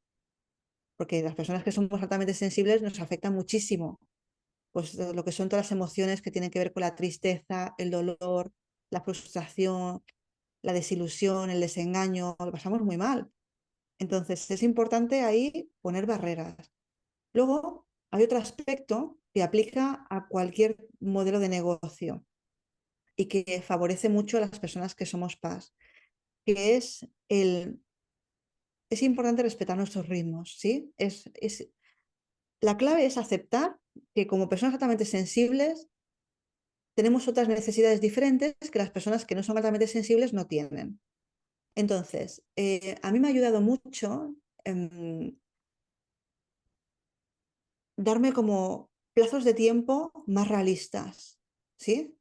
Porque las personas que somos altamente sensibles nos afectan muchísimo, pues lo que son todas las emociones que tienen que ver con la tristeza, el dolor, la frustración, la desilusión, el desengaño, lo pasamos muy mal. Entonces es importante ahí poner barreras. Luego hay otro aspecto que aplica a cualquier modelo de negocio y que favorece mucho a las personas que somos PAS, que es importante respetar nuestros ritmos, ¿sí? La clave es aceptar que como personas altamente sensibles tenemos otras necesidades diferentes que las personas que no son altamente sensibles no tienen. Entonces, a mí me ha ayudado mucho darme como plazos de tiempo más realistas, ¿sí?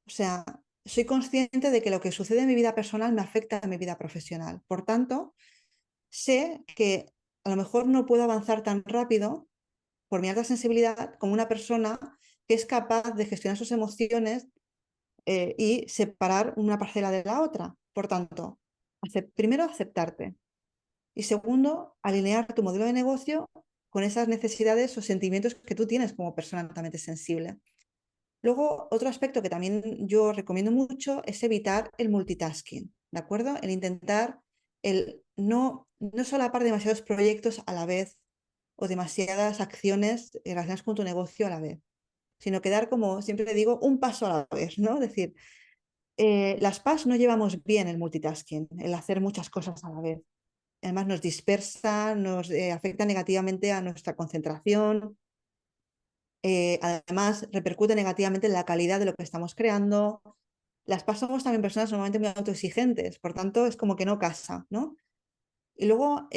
O sea, soy consciente de que lo que sucede en mi vida personal me afecta a mi vida profesional. Por tanto, sé que a lo mejor no puedo avanzar tan rápido por mi alta sensibilidad como una persona que es capaz de gestionar sus emociones y separar una parcela de la otra. Por tanto, primero aceptarte y segundo, alinear tu modelo de negocio con esas necesidades o sentimientos que tú tienes como persona altamente sensible. Luego, otro aspecto que también yo recomiendo mucho es evitar el multitasking, ¿de acuerdo? El intentar no solapar demasiados proyectos a la vez o demasiadas acciones relacionadas con tu negocio a la vez, sino que dar, como siempre digo, un paso a la vez, ¿no? Es decir, las PAS no llevamos bien el multitasking, el hacer muchas cosas a la vez. Además nos dispersa, nos afecta negativamente a nuestra concentración, además repercute negativamente en la calidad de lo que estamos creando. Las PAS somos también personas normalmente muy autoexigentes, por tanto es como que no casa, ¿no? Y luego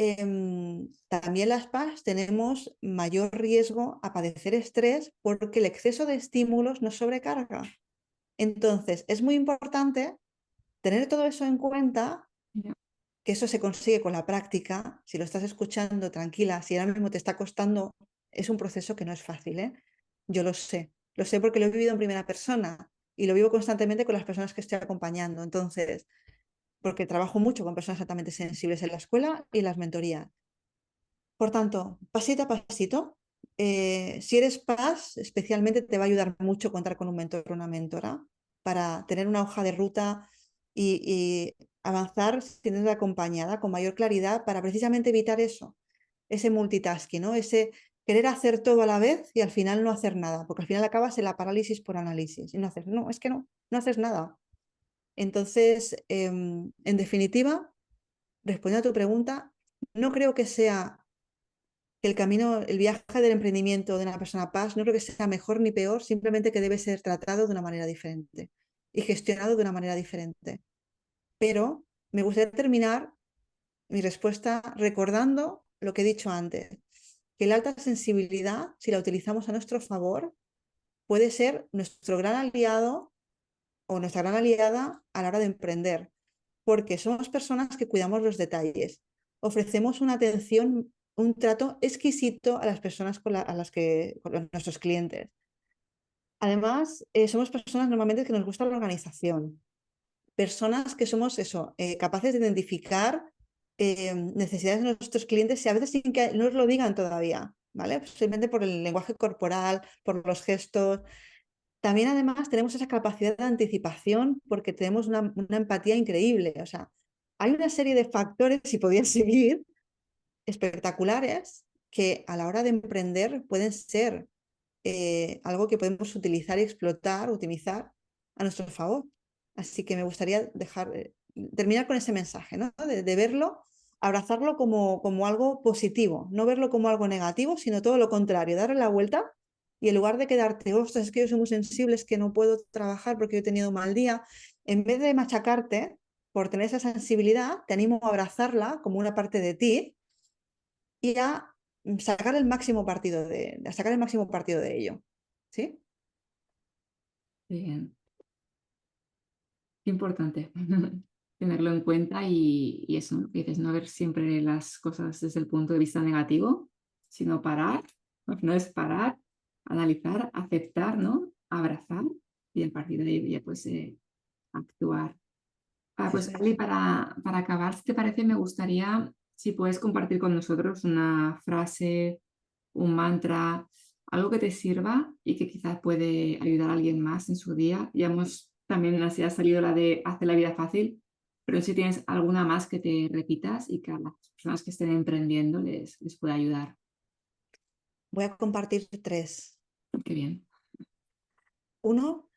también las PAS tenemos mayor riesgo a padecer estrés porque el exceso de estímulos nos sobrecarga. Entonces es muy importante tener todo eso en cuenta, Ya. que eso se consigue con la práctica. Si lo estás escuchando tranquila, si ahora mismo te está costando, es un proceso que no es fácil, ¿eh? Yo lo sé porque lo he vivido en primera persona y lo vivo constantemente con las personas que estoy acompañando. Entonces, porque trabajo mucho con personas altamente sensibles en la escuela y en las mentorías. Por tanto, pasito a pasito, si eres PAS, especialmente te va a ayudar mucho contar con un mentor o una mentora para tener una hoja de ruta y avanzar siendo acompañada con mayor claridad para precisamente evitar eso, ese multitasking, ¿no? Ese querer hacer todo a la vez y al final no hacer nada, porque al final acabas en la parálisis por análisis y no haces, no, es que no haces nada. Entonces, en definitiva, respondiendo a tu pregunta, no creo que sea el camino, el viaje del emprendimiento de una persona PAS, no creo que sea mejor ni peor, simplemente que debe ser tratado de una manera diferente y gestionado de una manera diferente. Pero me gustaría terminar mi respuesta recordando lo que he dicho antes, que la alta sensibilidad, si la utilizamos a nuestro favor, puede ser nuestro gran aliado o nuestra gran aliada a la hora de emprender, porque somos personas que cuidamos los detalles, ofrecemos una atención, un trato exquisito a las personas con nuestros clientes. Además, somos personas normalmente que nos gusta la organización, personas que somos eso, capaces de identificar necesidades de nuestros clientes y a veces sin que nos lo digan todavía, ¿vale? Simplemente por el lenguaje corporal, por los gestos. También además tenemos esa capacidad de anticipación porque tenemos una empatía increíble. O sea, hay una serie de factores, si podían seguir, espectaculares que a la hora de emprender pueden ser algo que podemos utilizar y explotar, utilizar a nuestro favor. Así que me gustaría terminar con ese mensaje, ¿no? De verlo, abrazarlo como algo positivo, no verlo como algo negativo, sino todo lo contrario, darle la vuelta y en lugar de quedarte, ostras, es que yo soy muy sensible, es que no puedo trabajar porque he tenido un mal día, en vez de machacarte por tener esa sensibilidad, te animo a abrazarla como una parte de ti y a sacar el máximo partido a sacar el máximo partido de ello. ¿Sí? Bien, qué importante tenerlo en cuenta y eso, ¿no? Que dices, no ver siempre las cosas desde el punto de vista negativo, sino parar, no es parar, analizar, aceptar, ¿no? Abrazar y a partir de ahí ya pues actuar. Pues Eso Ali, es. para acabar, si te parece, me gustaría si puedes compartir con nosotros una frase, un mantra, algo que te sirva y que quizás puede ayudar a alguien más en su día. Ya hemos también así ha salido la de hacer la vida fácil, pero si tienes alguna más que te repitas y que a las personas que estén emprendiendo les pueda ayudar. Voy a compartir 3. Qué bien. Uno,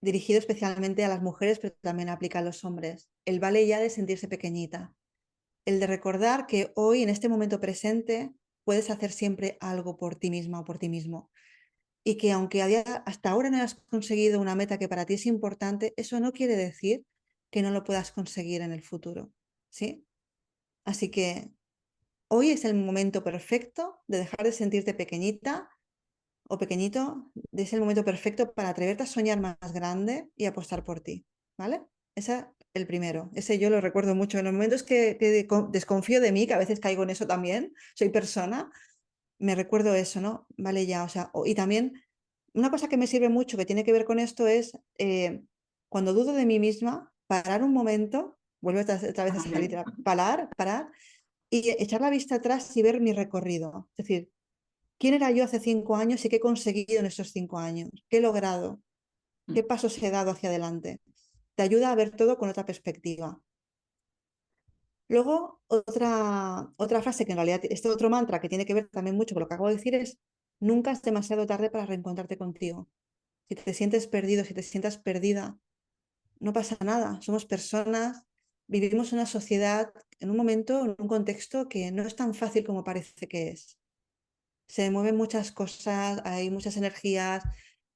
dirigido especialmente a las mujeres, pero también aplica a los hombres. El vale ya de sentirse pequeñita. El de recordar que hoy, en este momento presente, puedes hacer siempre algo por ti misma o por ti mismo. Y que aunque hasta ahora no hayas conseguido una meta que para ti es importante, eso no quiere decir que no lo puedas conseguir en el futuro. ¿Sí? Así que hoy es el momento perfecto de dejar de sentirte pequeñita o pequeñito, es el momento perfecto para atreverte a soñar más grande y apostar por ti, ¿vale? Ese es el primero, ese yo lo recuerdo mucho. En los momentos que desconfío de mí, que a veces caigo en eso también, soy persona, me recuerdo eso, ¿no? Vale ya, o sea, y también una cosa que me sirve mucho, que tiene que ver con esto, es cuando dudo de mí misma, parar un momento, vuelve otra vez a esa Vale. literal, parar y echar la vista atrás y ver mi recorrido. Es decir, ¿quién era yo hace 5 años y qué he conseguido en esos 5 años? ¿Qué he logrado? ¿Qué pasos he dado hacia adelante? Te ayuda a ver todo con otra perspectiva. Luego, otra frase que en realidad, este otro mantra que tiene que ver también mucho con lo que acabo de decir es, nunca es demasiado tarde para reencontrarte contigo. Si te sientes perdido, si te sientas perdida, no pasa nada. Somos personas, vivimos en una sociedad, en un momento, en un contexto que no es tan fácil como parece que es. Se mueven muchas cosas, hay muchas energías,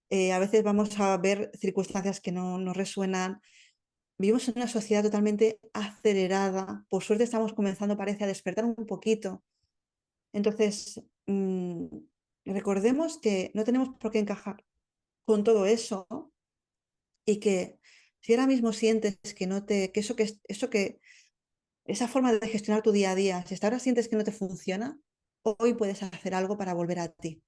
a veces vamos a ver circunstancias que no nos resuenan. Vivimos en una sociedad totalmente acelerada. Por suerte estamos comenzando, parece, a despertar un poquito. Entonces, recordemos que no tenemos por qué encajar con todo eso, ¿no? Y que si ahora mismo sientes que no te, que esa forma de gestionar tu día a día, si hasta ahora sientes que no te funciona, hoy puedes hacer algo para volver a ti.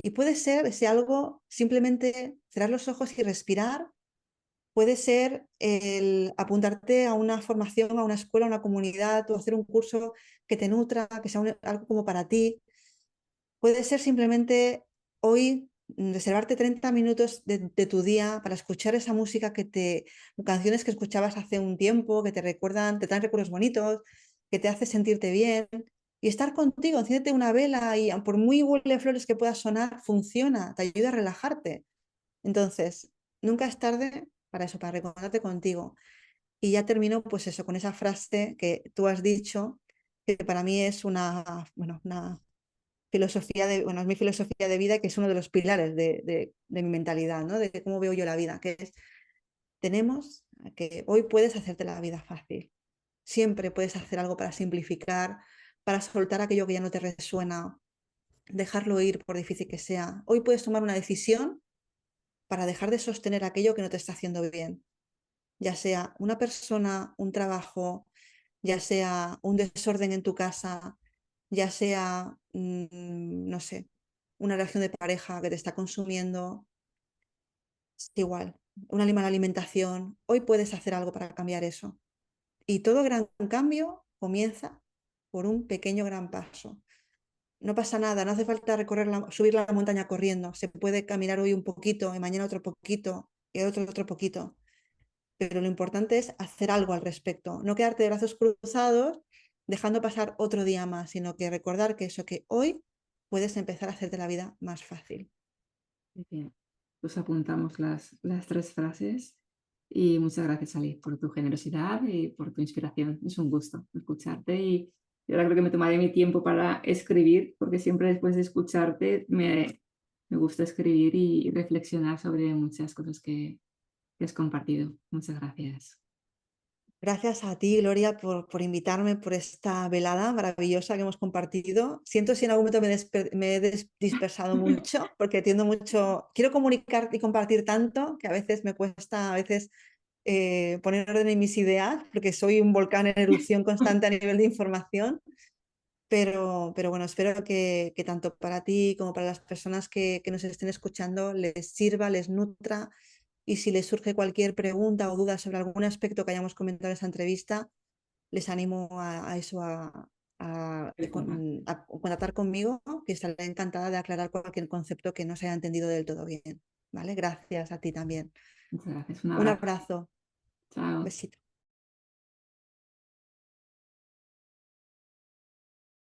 Y puede ser ese algo simplemente cerrar los ojos y respirar. Puede ser el apuntarte a una formación, a una escuela, a una comunidad o hacer un curso que te nutra, que sea algo como para ti. Puede ser simplemente hoy reservarte 30 minutos de tu día para escuchar esa música canciones que escuchabas hace un tiempo, que te recuerdan, te traen recuerdos bonitos, que te hace sentirte bien y estar contigo, enciéndete una vela y por muy huele flores que pueda sonar, funciona, te ayuda a relajarte. Entonces, nunca es tarde para eso, para recordarte contigo. Y ya termino, pues eso, con esa frase que tú has dicho, que para mí es una filosofía bueno, es mi filosofía de vida, que es uno de los pilares de mi mentalidad, ¿no? De cómo veo yo la vida, que es, que hoy puedes hacerte la vida fácil. Siempre puedes hacer algo para simplificar, para soltar aquello que ya no te resuena, dejarlo ir por difícil que sea. Hoy puedes tomar una decisión para dejar de sostener aquello que no te está haciendo bien, ya sea una persona, un trabajo, ya sea un desorden en tu casa, ya sea, no sé, una relación de pareja que te está consumiendo, es igual, una mala alimentación, hoy puedes hacer algo para cambiar eso. Y todo gran cambio comienza por un pequeño gran paso. No pasa nada, no hace falta subir la montaña corriendo, se puede caminar hoy un poquito y mañana otro poquito y el otro poquito. Pero lo importante es hacer algo al respecto, no quedarte de brazos cruzados dejando pasar otro día más, sino que recordar que eso, que hoy puedes empezar a hacerte la vida más fácil. Bien. Pues apuntamos las 3 frases Y muchas gracias, Ali, por tu generosidad y por tu inspiración. Es un gusto escucharte y ahora creo que me tomaré mi tiempo para escribir, porque siempre después de escucharte me gusta escribir y reflexionar sobre muchas cosas que has compartido. Muchas gracias. Gracias a ti, Gloria, por invitarme por esta velada maravillosa que hemos compartido. Siento si en algún momento me he dispersado mucho, porque tiendo mucho, quiero comunicar y compartir tanto que a veces me cuesta, a veces poner orden en mis ideas, porque soy un volcán en erupción constante a nivel de información. Pero bueno, espero que tanto para ti como para las personas que nos estén escuchando les sirva, les nutra, y si les surge cualquier pregunta o duda sobre algún aspecto que hayamos comentado en esta entrevista, les animo a eso, a contactar conmigo, que estaré encantada de aclarar cualquier concepto que no se haya entendido del todo bien. ¿Vale? Gracias a ti también. Muchas gracias. Un Un abrazo. abrazo. Chao. Besito.